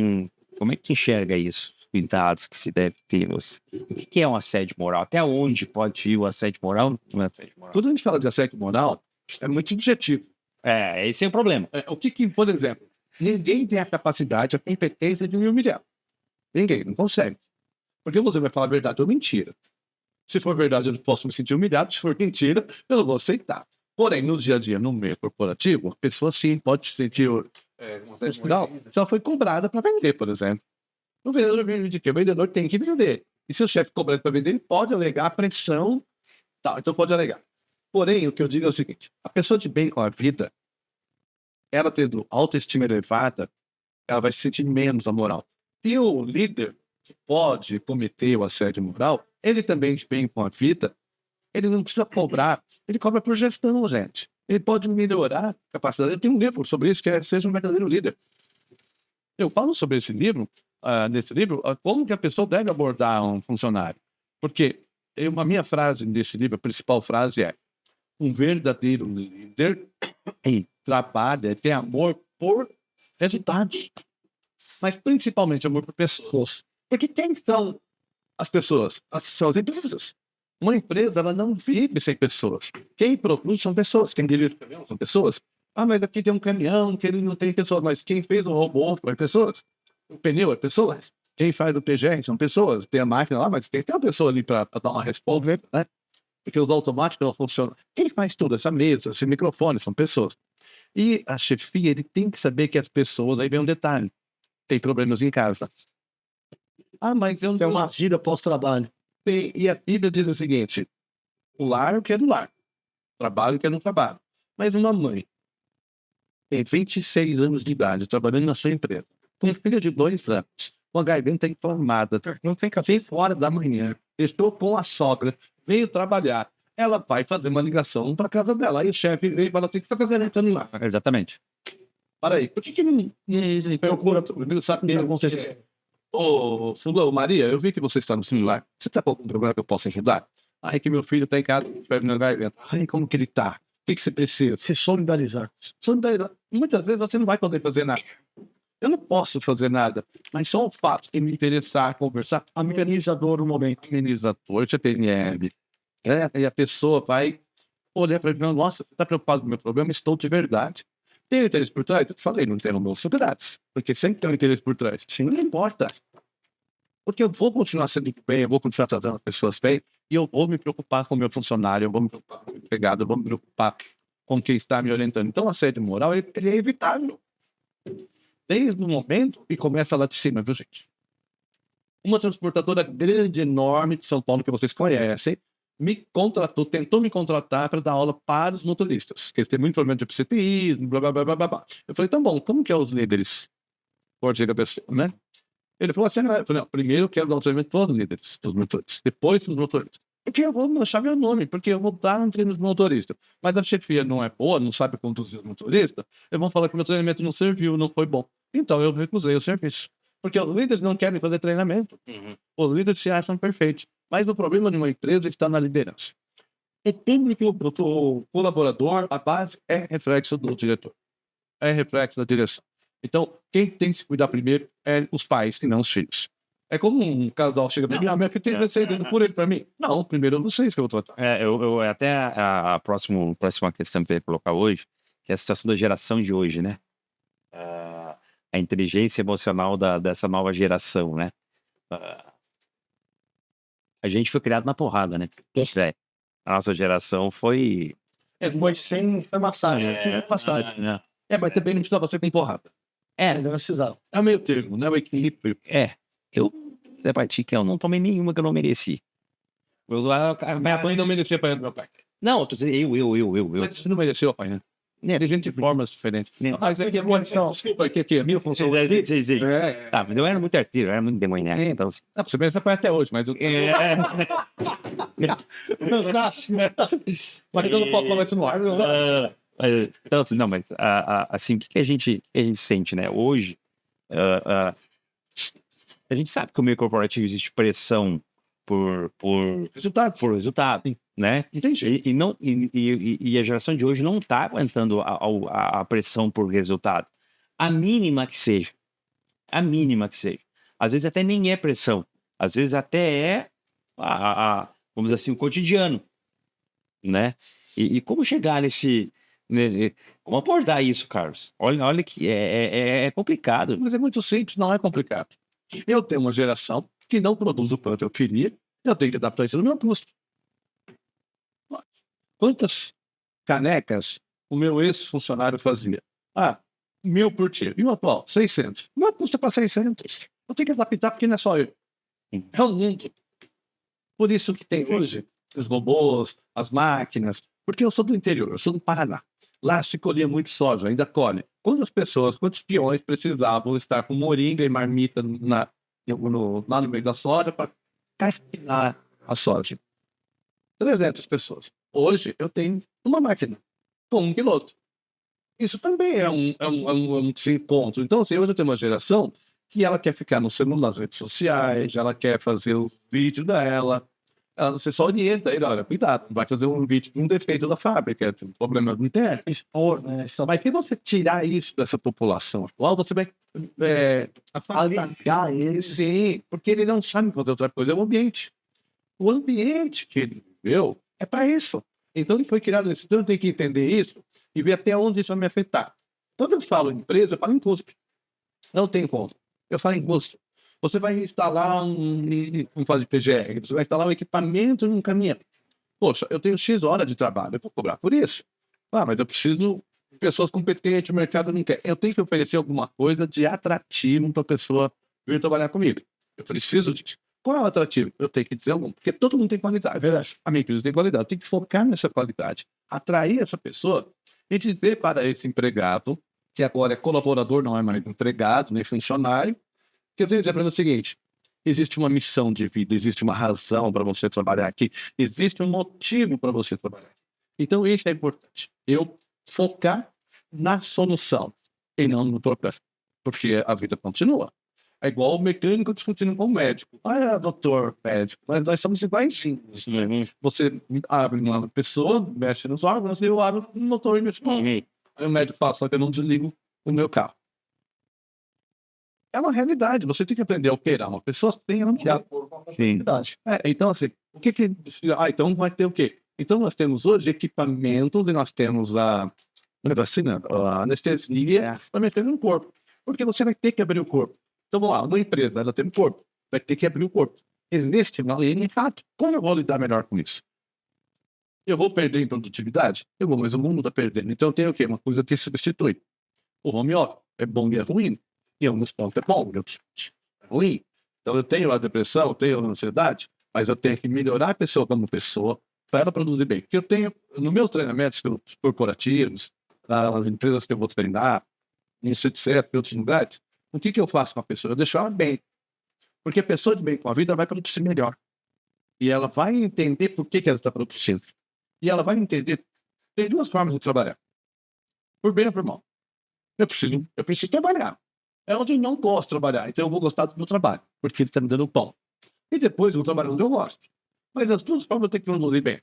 como é que tu enxerga isso? Os cuidados que se deve ter. O que é um assédio moral? Até onde pode ir o assédio moral? Não é assédio moral. Quando a gente fala de assédio moral, É muito subjetivo. Esse é o problema. O que, por exemplo, ninguém tem a capacidade, a competência de me humilhar. Ninguém, não consegue. Porque você vai falar a verdade ou mentira. Se for verdade, eu não posso me sentir humilhado. Se for mentira, eu não vou aceitar. Porém, no dia a dia, no meio corporativo, a pessoa sim pode se sentir legal se ela foi cobrada para vender, por exemplo. O vendedor vende de quê? O vendedor tem que vender. E se o chefe cobrar para vender, ele pode alegar pressão, tal. Então pode alegar. Porém, o que eu digo é o seguinte: a pessoa de bem com a vida, ela tendo autoestima elevada, ela vai se sentir menos a moral. E o líder que pode cometer o assédio moral, ele também de bem com a vida, ele não precisa cobrar, ele cobra por gestão, gente. Ele pode melhorar a capacidade. Eu tenho um livro sobre isso, que é Seja um Verdadeiro Líder. Eu falo sobre esse livro, nesse livro, como que a pessoa deve abordar um funcionário. Porque a minha frase desse livro, a principal frase é: um verdadeiro líder trabalha, tem amor por resultados. Mas principalmente amor por pessoas. Porque quem são as pessoas? São as empresas. Uma empresa, ela não vive sem pessoas. Quem produz são pessoas. Quem dirige o caminhão são pessoas. Mas aqui tem um caminhão que ele não tem pessoas. Mas quem fez o robô foi pessoas. O pneu é pessoas. Quem faz o PGR são pessoas. Tem a máquina lá, mas tem uma pessoa ali para dar uma resposta, né? Porque os automáticos não funcionam. Quem faz tudo? Essa mesa, esse microfone, são pessoas. E a chefia, ele tem que saber que as pessoas... Aí vem um detalhe. Tem problemas em casa. Mas eu não... Tem uma vida pós-trabalho. E a Bíblia diz o seguinte: o lar que é do lar, trabalho que é no trabalho. Mas uma mãe tem 26 anos de idade, trabalhando na sua empresa, com um filho de 2 anos, com a garganta inflamada, não tem café 6 horas da manhã, estou com a sogra, veio trabalhar, ela vai fazer uma ligação para casa dela, aí o chefe veio e fala assim: o que está fazendo lá? Exatamente. Para aí, por que não procura primeiro saber o que Ô, Maria, eu vi que você está no celular. Você está com algum problema que eu possa ajudar? Ai, que meu filho está em casa, na garganta. Ai, como que ele está? O que você precisa? Se solidarizar. Solidarizar. Muitas vezes você não vai poder fazer nada. Eu não posso fazer nada, mas só o fato de me interessar, conversar, Amenizador no momento. amenizador, TPM. E a pessoa vai olhar para mim: nossa, você está preocupado com o meu problema? Estou de verdade. Tem interesse por trás? Eu te falei, não tenho meus seguranças. Porque sempre tem um interesse por trás. Sim, não importa. Porque eu vou continuar sendo bem, eu vou continuar tratando as pessoas bem, e eu vou me preocupar com o meu funcionário, eu vou me preocupar com o meu empregado, eu vou me preocupar com quem está me orientando. Então, o assédio moral, ele é evitável. Desde o momento que começa lá de cima, viu, gente? Uma transportadora grande, enorme de São Paulo, que vocês conhecem, tentou me contratar para dar aula para os motoristas, que eles têm muito problema de absenteísmo, blá, blá, blá, blá, blá. Eu falei: tá bom, como que é os líderes? Pode ir a pessoa, né? Ele falou assim: eu falei: não, primeiro eu quero dar um treinamento para os líderes, para os motoristas, depois para os motoristas. Porque eu vou manchar meu nome, porque eu vou dar um treinamento para os motoristas. Mas a chefia não é boa, não sabe conduzir os motoristas, eu vou falar que o meu treinamento não serviu, não foi bom. Então eu recusei o serviço. Porque os líderes não querem fazer treinamento. Os líderes se acham perfeitos. Mas o problema de uma empresa está na liderança. O público, o colaborador, a base é reflexo do diretor. É reflexo da direção. Então, quem tem que se cuidar primeiro é os pais e não os filhos. É como um casal chega para mim: minha filha tem 16 anos, por ele para mim. Não, primeiro vocês que eu vou tratar. Até a próxima questão que eu ia colocar hoje, que é a situação da geração de hoje, né? A inteligência emocional dessa nova geração, né? A gente foi criado na porrada, né? A nossa geração foi... Foi sem massagem. Mas também não precisava ser com porrada. Não precisava. É o meio termo, né? O equilíbrio. Eu reparti que eu não tomei nenhuma que eu não mereci. Minha mãe não merecia apanhar do meu pai. Não, eu tô dizendo, eu. Mas você não mereceu apanhar. Tem gente de formas diferentes. Mas é que desculpa, aqui, a minha função. Sim. Tá, mas eu era muito arteiro, eu era muito demoniado. Então... Não, você merece apanhar até hoje, mas eu... Mas eu não posso falar isso no ar. Então, assim, não, mas assim, o que a gente sente, né? Hoje, a gente sabe que o meio corporativo existe pressão por resultado, né? E a geração de hoje não está aguentando a pressão por resultado. A mínima que seja. Às vezes até nem é pressão. Às vezes até é, vamos dizer assim, o cotidiano, né? E como chegar Como abordar isso, Carlos? Olha que é complicado. Mas é muito simples, não é complicado. Eu tenho uma geração que não produz o quanto eu queria, eu tenho que adaptar isso no meu custo. Quantas canecas o meu ex-funcionário fazia? 1.000 por dia. E o atual? 600. O meu custo é para 600. Eu tenho que adaptar porque não é só eu. É o mundo. Por isso que tem hoje os robôs, as máquinas. Porque eu sou do interior, eu sou do Paraná. Lá se colhia muito soja, ainda colhe. Quantos peões precisavam estar com moringa e marmita lá no meio da soja para carregar a soja? 300 pessoas. Hoje eu tenho uma máquina com um piloto. Isso também é um desencontro. Então, assim, hoje eu tenho uma geração que ela quer ficar no celular, nas redes sociais, ela quer fazer o vídeo dela. Você só orienta ele, olha, cuidado, não vai fazer um vídeo de um defeito da fábrica, um problema do interno. Expor, né? Mas se você tirar isso dessa população atual, você vai Aligar eles. Sim, porque ele não sabe fazer outra coisa, é o ambiente. O ambiente que ele viveu é para isso. Então ele foi criado nesse. Então eu tenho que entender isso e ver até onde isso vai me afetar. Quando eu falo empresa, eu falo em custo. Não tem como. Eu falo em custo. Você vai instalar um fase de PGR, você vai instalar um equipamento num caminhão. Poxa, eu tenho X horas de trabalho, eu vou cobrar por isso. Mas eu preciso de pessoas competentes, o mercado não quer. Eu tenho que oferecer alguma coisa de atrativo para a pessoa vir trabalhar comigo. Eu preciso disso. Qual é o atrativo? Eu tenho que dizer algum, porque todo mundo tem qualidade. É verdade. A minha empresa tem qualidade. Eu tenho que focar nessa qualidade. Atrair essa pessoa e dizer para esse empregado, que agora é colaborador, não é mais empregado, nem funcionário, que eu tenho que dizer para ele o seguinte: existe uma missão de vida, existe uma razão para você trabalhar aqui, existe um motivo para você trabalhar. Então, isso é importante. Eu focar na solução e não no problema, porque a vida continua. É igual o mecânico discutindo com o médico. Doutor, médico, mas nós somos iguais sim. Você abre uma pessoa, mexe nos órgãos, e eu abro no motor e mexo no Aí o médico fala, só que eu não desligo o meu carro. É uma realidade. Você tem que aprender a operar uma pessoa sem ela não realidade. Então, assim, o que que... então vai ter o quê? Então, nós temos hoje equipamentos e nós temos a anestesia para mexer no corpo. Porque você vai ter que abrir o corpo. Então, vamos lá, uma empresa, ela tem um corpo, vai ter que abrir o corpo. Existe uma linha de fato. Como eu vou lidar melhor com isso? Eu vou perder em produtividade? Eu vou, mas o mundo está perdendo. Então, tem o quê? Uma coisa que substitui. O home office é bom e é ruim. E alguns pontos é bom, é ruim. Então, eu tenho a depressão, eu tenho a ansiedade, mas eu tenho que melhorar a pessoa como pessoa para ela produzir bem. Porque eu tenho, nos meus treinamentos corporativos, nas empresas que eu vou treinar, em CETICET, em outros lugares, o que eu faço com a pessoa? Eu deixo ela bem. Porque a pessoa de bem com a vida vai produzir melhor. E ela vai entender por que ela está produzindo. E ela vai entender. Tem duas formas de trabalhar. Por bem ou por mal. Eu preciso trabalhar. É onde eu não gosto de trabalhar. Então eu vou gostar do meu trabalho. Porque ele está me dando pão. E depois eu vou trabalhar onde eu gosto. Mas as duas formas eu tenho que produzir bem.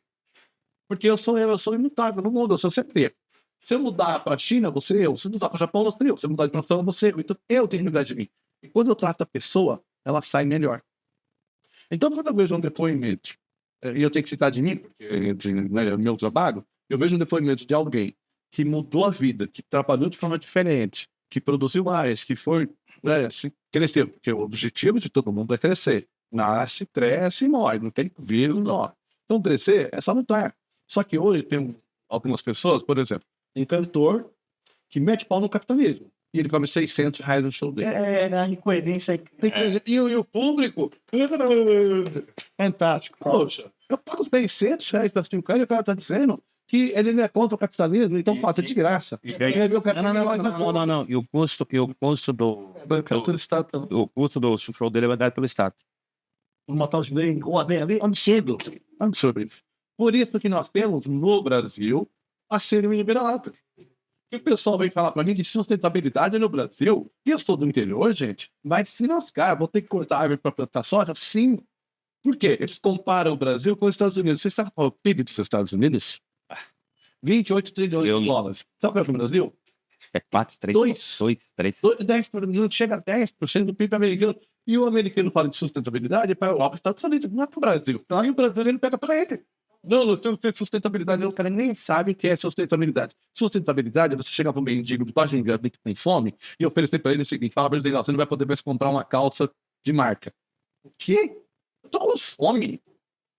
Porque eu sou imutável no mundo. Eu sou sempre eu. Se eu mudar para a China, você eu. Se eu mudar para o Japão, você eu. Se eu mudar de profissão, você eu. Então, eu tenho que mudar de mim. E quando eu trato a pessoa, ela sai melhor. Então, quando eu vejo um depoimento, e eu tenho que citar de mim, porque é meu trabalho, eu vejo um depoimento de alguém que mudou a vida, que trabalhou de forma diferente, que produziu mais, que foi, assim, cresceu. Porque o objetivo de todo mundo é crescer. Nasce, cresce e morre. Não tem vírus, não. Então, crescer é salutar. Só que hoje tem algumas pessoas, por exemplo, um cantor que mete pau no capitalismo. E ele come R$600 no show dele. A incoerência. E o público... Fantástico. Poxa, eu pago R$600 para assistir o cara e o cara está dizendo que ele não é contra o capitalismo, então pode de graça. Não. E o custo do show dele vai dar pelo Estado. Uma tal de lei, ali, Absurdo. Por isso que nós temos no Brasil a serem liberado. E o pessoal vem falar para mim de sustentabilidade no Brasil. E eu sou do interior, gente. Vai se lascar, vou ter que cortar árvore para plantar soja? Sim. Por quê? Eles comparam o Brasil com os Estados Unidos. Você sabe qual é o PIB dos Estados Unidos? 28 trilhões de dólares. Sabe qual é o Brasil? É 4, 3, 3. 10%, chega a 10% do PIB americano. E o americano fala de sustentabilidade para a Europa e Estados Unidos, não é para o Brasil. Então aí o brasileiro pega para ele. Não, nós temos que ter sustentabilidade. O cara nem sabe o que é sustentabilidade. Sustentabilidade é você chegar para um mendigo de página que tem fome e oferecer para ele o seguinte: fala para ele, você não vai poder mais comprar uma calça de marca. O quê? Eu tô com fome.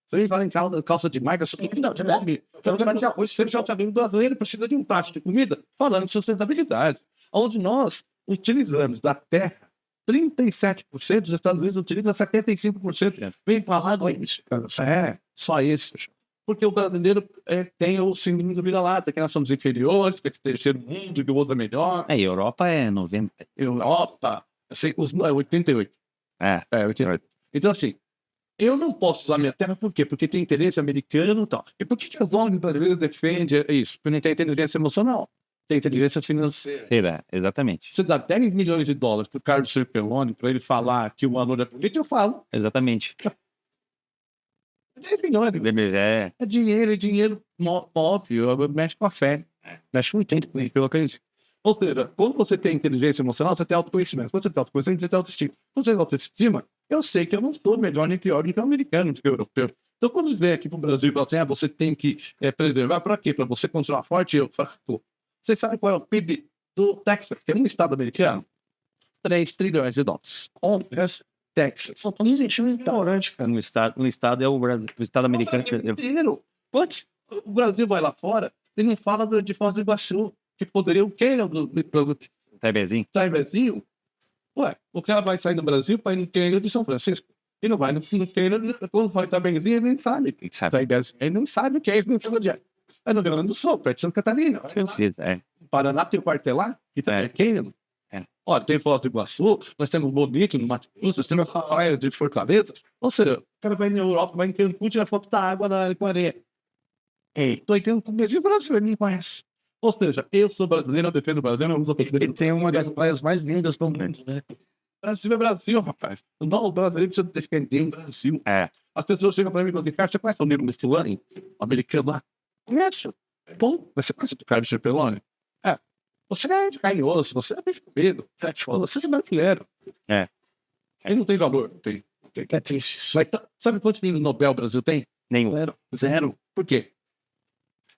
Você fala em calça de marca, você tem que dar de fome. Então, de arroz, feijão, também brasileiro precisa de um prato de comida. Falando de sustentabilidade. Onde nós utilizamos da terra 37%, os Estados Unidos utilizam 75%. Vem falar com isso, cara. Só isso. Porque o brasileiro tem o síndrome do vira-lata, que nós somos inferiores, que é terceiro mundo, que o outro é melhor. É, Europa é 90. Europa, assim, 88. É. 88. Então, assim, eu não posso usar minha terra, por quê? Porque tem interesse americano e tal. E por que as ONGs brasileiras defendem isso? Porque não tem inteligência emocional, tem inteligência financeira. Exatamente. Você dá 10 milhões de dólares para o Carlos Serpelloni para ele falar que o valor é bonito, eu falo. Exatamente. 10 milhões. É dinheiro óbvio, mexe com a fé. Mexe com o tempo, pelo acredito. Ou seja, quando você tem inteligência emocional, você tem autoconhecimento. Quando você tem autoconhecimento, você tem autoestima. Quando você tem autoestima, eu sei que eu não estou melhor nem pior do que o americano, do que o europeu. Então, quando eles vêm aqui para o Brasil e falam assim, você tem que preservar, para quê? Para você continuar forte, eu faço tudo. Vocês sabem qual é o PIB do Texas, que é um estado americano? 3 trilhões de dólares. Texas. Só tô me sentindo ignorante, cara. No estado é o estado americano. Quantos? O Brasil vai lá fora e não fala de Foz do Iguaçu, que poderia o quê? Taibezinho? Taibezinho? Ué, o cara vai sair do Brasil para ir no cânion de São Francisco. E não vai no cânion, quando vai Taibezinho, ele nem sabe. Ele não sabe o que é isso, não sabe onde é. É no Rio Grande do Sul, perto de Santa Catarina. Paraná tem o quartelá, que também é cânion. Olha, tem Foz do Iguaçu, nós temos Bonito no Mato Grosso, nós temos a praia de Fortaleza. Ou seja, o cara vai na Europa, vai em Cancún, tira foto da água com areia. Tô entendendo com o mesmo Brasil, ele me conhece. Ou seja, eu sou brasileiro, eu defendo o Brasil, eu uso ele tem uma das praias mais lindas do mundo, né? Brasil é Brasil, rapaz. O brasileiro precisa defender o Brasil. As pessoas chegam para mim e falam assim, cara, você conhece o Nilo Mestilani, americano lá? Conhece? Bom, você conhece o Carlos Serpelloni? Você é de carne e osso, você é de medo, você é brasileiro. Aí não tem valor, não tem. É triste isso. Sabe quantos prêmios Nobel o Brasil tem? Nenhum. Zero. Por quê?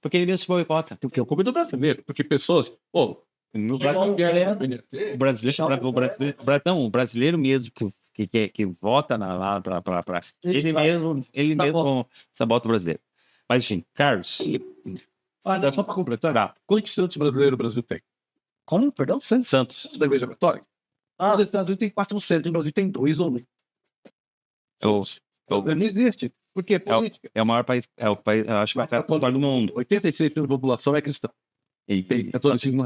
Porque ele mesmo se boicota. Porque é o clube do brasileiro. Porque pessoas. O brasileiro mesmo que vota lá pra ele mesmo sabota o brasileiro. Mas, enfim, Carlos. Só para completar. Quantos santos brasileiros o Brasil tem? Como? Perdão? Santos da Igreja Católica? Os Estados Unidos tem 400, o Brasil tem 2 ou 1. Não existe. Porque é política. É o maior país, acho que é o maior do mundo. 86% da população é cristã. E tem catolicismo.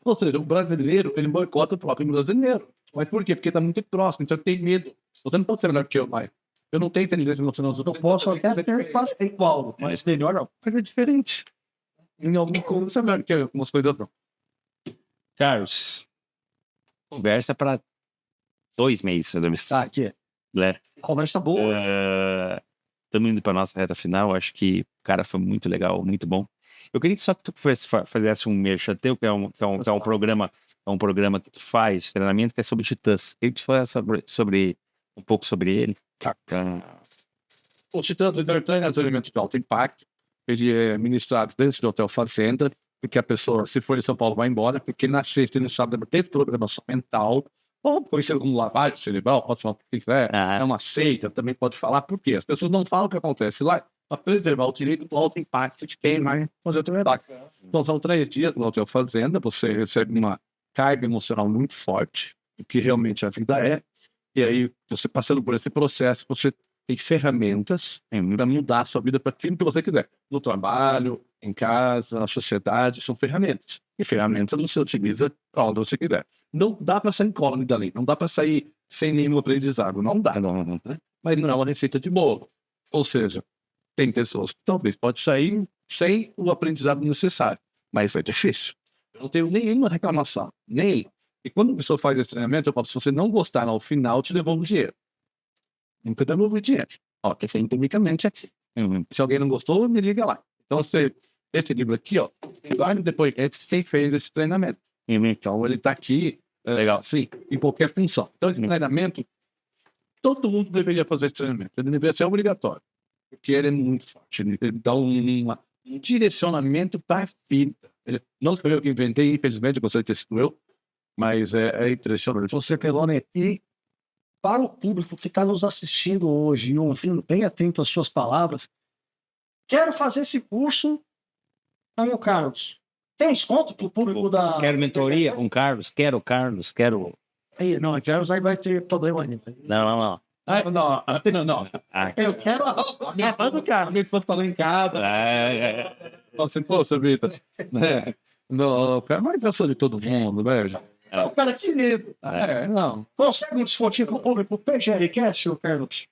Ou seja, o brasileiro, ele boicota o próprio brasileiro. Mas por quê? Porque está muito próximo, então ele tem medo. Você não pode ser melhor que eu, pai. Eu não tenho inteligência emocional. Eu posso até ser quase igual, mas melhor não. Mas é diferente. Em alguma coisa, você é melhor que eu, algumas coisas não. Carlos, conversa para 2 meses. Aqui. Conversa boa. Estamos indo para nossa reta final. Acho que, cara, foi muito legal, muito bom. Eu queria que só que tu fizesse um merchan teu, que é um programa que tu faz, treinamento, que é sobre Titãs. Eu te falar um pouco sobre ele. O Titãs é um treinamento de alto impacto. Ele é ministrado dentro do Hotel Fazenda, porque a pessoa, se for em São Paulo, vai embora, porque na sexta ele sabe ter programação mental, ou conhecido como lavagem cerebral, pode falar o que quiser, é uma seita, também pode falar, por quê? As pessoas não falam o que acontece lá, para preservar o direito do alto impacto de quem vai fazer o treinamento. Então, são 3 dias no Hotel Fazenda, você recebe uma carga emocional muito forte, o que realmente a vida é, e aí, você passando por esse processo, você tem ferramentas para mudar a sua vida para aquilo que você quiser. No trabalho, em casa, na sociedade, são ferramentas. E ferramentas você utiliza para onde você quiser. Não dá para sair incólume dali, não dá para sair sem nenhum aprendizado, não dá. Né? Mas não é uma receita de bolo. Ou seja, tem pessoas que talvez pode sair sem o aprendizado necessário, mas é difícil. Eu não tenho nenhuma reclamação, nem. E quando a pessoa faz esse treinamento, eu falo, se você não gostar, ao final, te devolvo o dinheiro. Nunca devolvo o dinheiro. Ó, que você empiricamente aqui. Se alguém não gostou, me liga lá. Então, esse livro aqui, ó, depois você fez esse treinamento. Então, ele está aqui, legal, sim, em qualquer função. Então, esse treinamento, todo mundo deveria fazer esse treinamento. Ele deveria ser obrigatório. porque ele é muito forte. Ele dá um direcionamento para a vida. Não foi eu que inventei, infelizmente, você testou, mas é impressionante. Você, Pelone, e para o público que está nos assistindo hoje e ouvindo bem atento às suas palavras, quero fazer esse curso com o Carlos. Tem desconto para o público da... Quero mentoria com o Carlos, quero. Aí, não, o Carlos aí vai ter problema ainda. Não. Não. Ah, Eu quero a minha fã do Carlos. Minha esposa falou em casa. Assim, poxa, Vitor. Não, cara, mas pensou de todo mundo, velho. É o cara que se liga. Não. Consegue um descontinho para o público PGRcast, Carlos?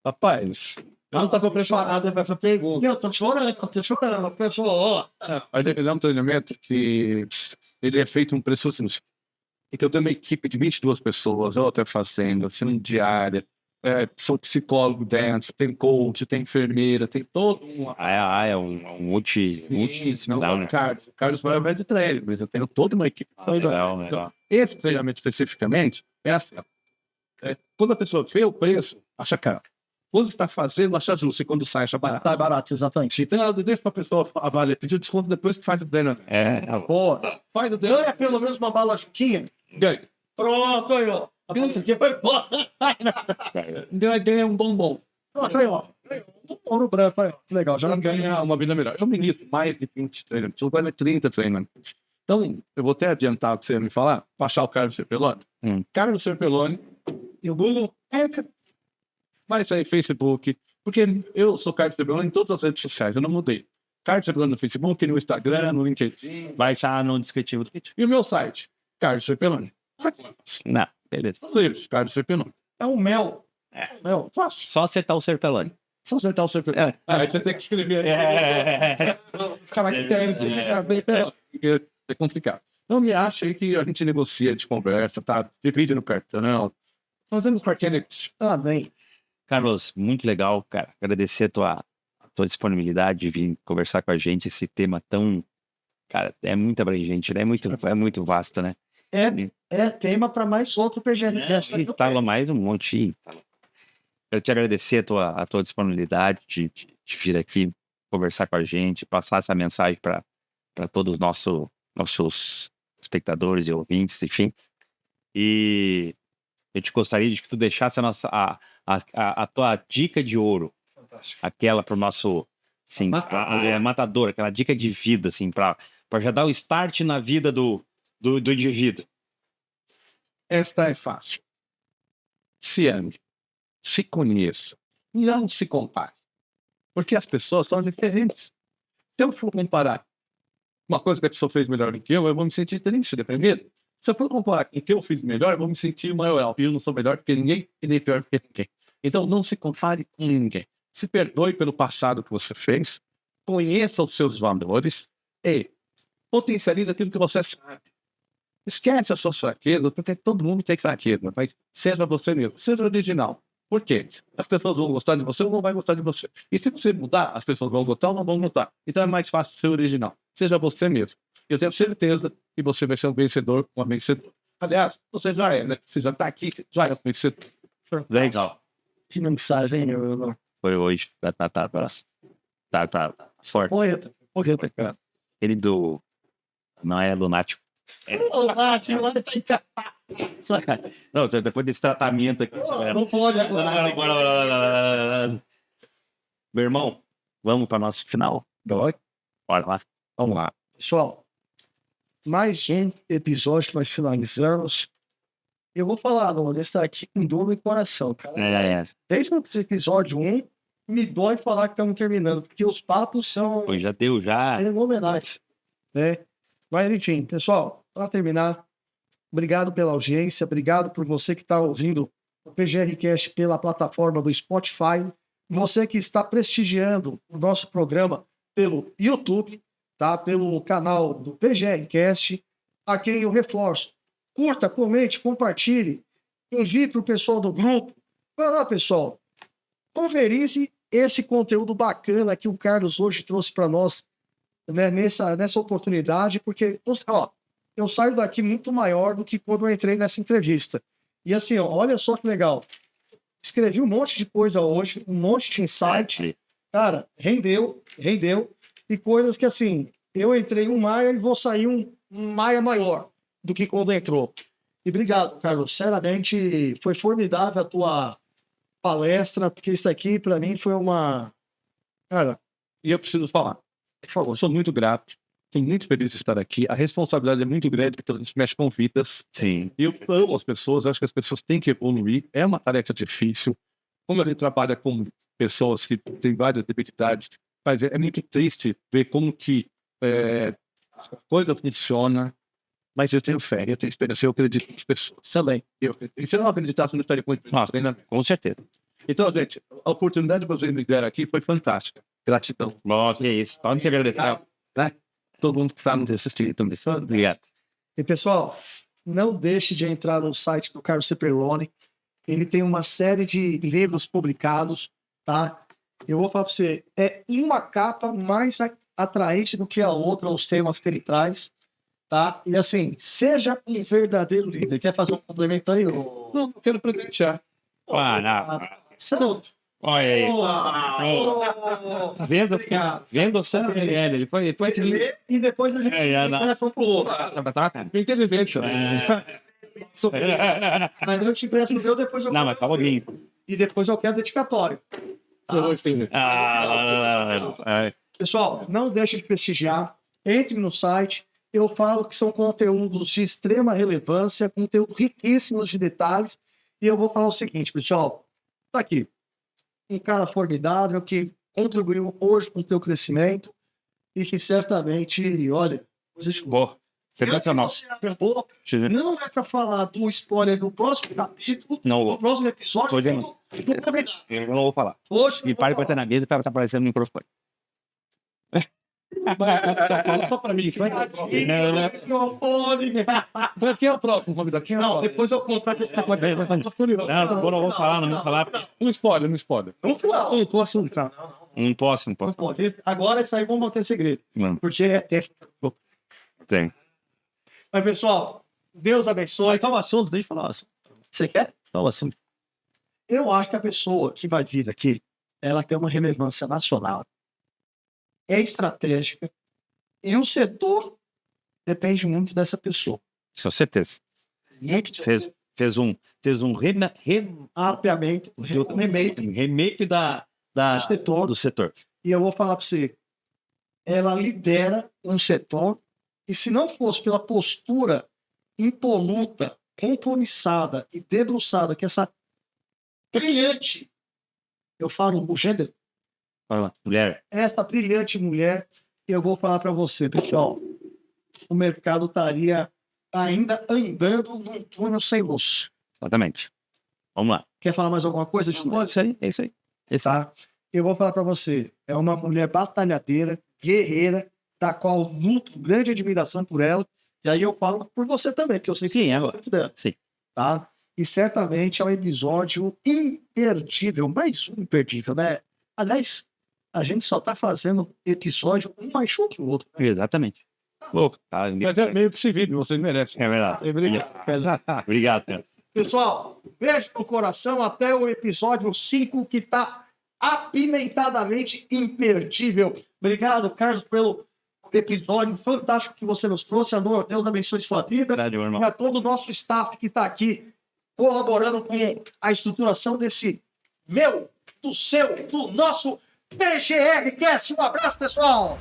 Rapaz, eu não estava preparado para essa pergunta. Eu tô chorando. Pessoal, Mas ele é um treinamento que ele é feito um preço assim. Então eu tenho uma equipe de 22 pessoas, eu estou fazendo, oficina diária, sou psicólogo dentro, tem coach, tem enfermeira, tem todo um... é um multidisciplinar, né? Carlos vai de treino, mas eu tenho toda uma equipe. Legal. Então, esse treinamento especificamente é assim. Quando a pessoa vê o preço, acha caro. Quando está fazendo, acha justo. E quando sai, acha barato. tá barato, exatamente. Então, deixa para a pessoa avaliar, pedir desconto depois que faz o treinamento. Pô, Faz o ganha treinamento. pelo menos uma bala juquinha. Ganha. Pronto, aí, ó. Isso aqui foi bom. Ganha um bombom. Pronto, aí, ó. Um ouro branco, aí, ó. Que legal, já Ganha uma vida melhor. Eu ministro mais de 20 treinamentos, eu quase 30 treinamentos. Então, eu vou até adiantar o que você ia me falar, baixar o Carlos Serpelloni. Carlos Serpelloni, e o Google, mas aí Facebook, porque eu sou Carlos Serpelloni em todas as redes sociais, eu não mudei. Carlos Serpelloni no Facebook, no Instagram, no LinkedIn, Vai estar no descritivo do vídeo. e o meu site, Carlos Serpelloni. Não, beleza. Os livros, Carlos Serpelloni. é um mel. Mel, fácil. Só acertar o Serpelloni. Só acertar o Serpelloni. Aí você tem que escrever. Os caracteres, é complicado. Não me acha aí que a gente negocia, de conversa, tá? Divide no cartão. Fazendo qualquer... Bem. Carlos, muito legal, cara. Agradecer a tua disponibilidade de vir conversar com a gente. Esse tema tão... Cara, é muito abrangente, né? É muito vasto, né? É tema para mais outro PGRcast. Fala mais um monte. Quero te agradecer a tua disponibilidade de vir aqui conversar com a gente, passar essa mensagem para todos os nossos espectadores e ouvintes, enfim. E eu te gostaria de que tu deixasse a tua dica de ouro, Fantástico. aquela para o nosso assim, matador, aquela dica de vida, assim, para já dar o start na vida do indivíduo. Esta é fácil. Se ame. Se conheça. Não se compare. Porque as pessoas são diferentes. Se eu for comparar uma coisa que a pessoa fez melhor do que eu vou me sentir triste, deprimido. Se eu for comparar com o que eu fiz melhor, eu vou me sentir maior. Eu não sou melhor que ninguém e nem pior que ninguém. Então, não se compare com ninguém. Se perdoe pelo passado que você fez. Conheça os seus valores e potencialize aquilo que você sabe. Esquece as suas fraquezas, porque todo mundo tem fraqueza, mas seja você mesmo, seja original. Por quê? As pessoas vão gostar de você ou não vão gostar de você. E se você mudar, as pessoas vão gostar ou não vão gostar. Então é mais fácil ser original. Seja você mesmo. Eu tenho certeza que você vai ser um vencedor ou uma vencedora. Aliás, você já é, né? Você já está aqui, já é um vencedor. Legal. Que mensagem, Foi hoje. Tá forte. Porreta, cara. Ele do... Não é lunático. Não, depois desse tratamento aqui. Não pode agora. Meu irmão, vamos para nosso final? Bora lá. Vamos lá. Pessoal, mais um episódio que nós finalizamos. Eu vou falar, não, ele está aqui com dor no coração, cara. Desde o episódio 1, me dói falar que estamos terminando, porque os papos são Pois já deu, já. fenomenais, né? Mas, enfim, pessoal, para terminar, obrigado pela audiência, obrigado por você que está ouvindo o PGRcast pela plataforma do Spotify, você que está prestigiando o nosso programa pelo YouTube, tá? Pelo canal do PGRcast, a quem eu reforço. Curta, comente, compartilhe, envie para o pessoal do grupo. Vai lá, pessoal. Conferize esse conteúdo bacana que o Carlos hoje trouxe para nós, né, nessa oportunidade, porque ó, eu saio daqui muito maior do que quando eu entrei nessa entrevista. E assim, ó, olha só que legal. Escrevi um monte de coisa hoje, um monte de insight. Cara, rendeu. E coisas que, assim, eu entrei um Maia e vou sair um Maia maior do que quando entrou. E obrigado, Carlos. Sinceramente, foi formidável a tua palestra, porque isso aqui, para mim, foi uma... Cara, E eu preciso falar. por favor. Eu sou muito grato. Fico muito feliz de estar aqui. A responsabilidade é muito grande, porque a gente mexe com vidas. Sim. Eu amo as pessoas, acho que as pessoas têm que evoluir. É uma tarefa difícil. Como a gente trabalha com pessoas que têm várias debilidades, mas é muito triste ver como que a coisa funciona. Mas eu tenho fé, eu tenho esperança, eu acredito nas pessoas também. E se eu não acreditasse, eu não estaria com treinamento. Com certeza. Então, gente, a oportunidade que vocês me deram aqui foi fantástica. Gratidão. Bom, que isso. Pode que agradecer. Né? Todo mundo que está nos assistindo também. Obrigado. E, pessoal, não deixe de entrar no site do Carlos Ciperlone. Ele tem uma série de livros publicados, tá? Eu vou falar para você, é uma capa mais atraente do que a outra, os temas que ele traz, tá? E assim, seja um verdadeiro líder. Quer fazer um complemento aí? Ou... Não quero presentear. Não. Olha aí. Vendo o CPL. Ele foi aquele. E depois a gente começa um pro outro. Inteligente, Mas eu te empresto o meu, depois eu Não, mas fala alguém. E depois eu quero dedicatório. Pessoal, não deixe de prestigiar. Entre no site. Eu falo que são conteúdos de extrema relevância, conteúdos riquíssimos de detalhes. E eu vou falar o seguinte, pessoal. Tá aqui. Um cara formidável que contribuiu hoje com o teu crescimento e que certamente, olha, coisa de Boa. Sensacional. Não é para falar do spoiler do próximo capítulo, Não do vou. próximo episódio. Hoje não. do convidado. Eu não vou falar. Hoje, E pare de bater na mesa para estar aparecendo no microfone. Fala só pra mim. Quem é o próximo convidado? Quem é o Não, próximo? depois eu conto pra você. Não vou falar, não vou falar. Um spoiler, um spoiler. Não posso. Não posso. Não pode. Agora isso aí vamos manter segredo. Não, Porque é técnico. tem. Mas, pessoal, Deus abençoe. Qual o assunto? Deixa eu falar o assunto. Você quer? Qual o assunto? Eu acho que a pessoa que vai vir aqui, ela tem uma relevância nacional. É estratégica. E o setor depende muito dessa pessoa. Com certeza. Muito Fez um ampliamente o remake do setor. E eu vou falar para você, ela lidera um setor e se não fosse pela postura impoluta, compromissada e debruçada que essa brilhante, eu falo o gênero, Vai lá, mulher. essa brilhante mulher, eu vou falar para você, pessoal, o mercado estaria ainda andando num túnel sem luz. Exatamente. Vamos lá. Quer falar mais alguma coisa? Isso aí, é isso aí. Tá? Eu vou falar para você, é uma mulher batalhadeira, guerreira, da qual eu nutro grande admiração por ela, e aí eu falo por você também, porque eu sei que Sim, você é. gosta muito dela. Sim. Tá? E certamente é um episódio imperdível, mais um imperdível, né? Aliás, a gente só tá fazendo episódio um mais um que o outro. Exatamente. Louco. Tá, Mas é meio que civil, vocês merecem. é verdade. Obrigado, cara. Pessoal, beijo no coração, até o episódio 5, que tá apimentadamente imperdível. Obrigado, Carlos, pelo episódio fantástico que você nos trouxe. Amor, Deus abençoe sua vida. Verdade, meu irmão. E a todo o nosso staff que está aqui colaborando com a estruturação desse do seu, do nosso PGR Cast. Um abraço, pessoal!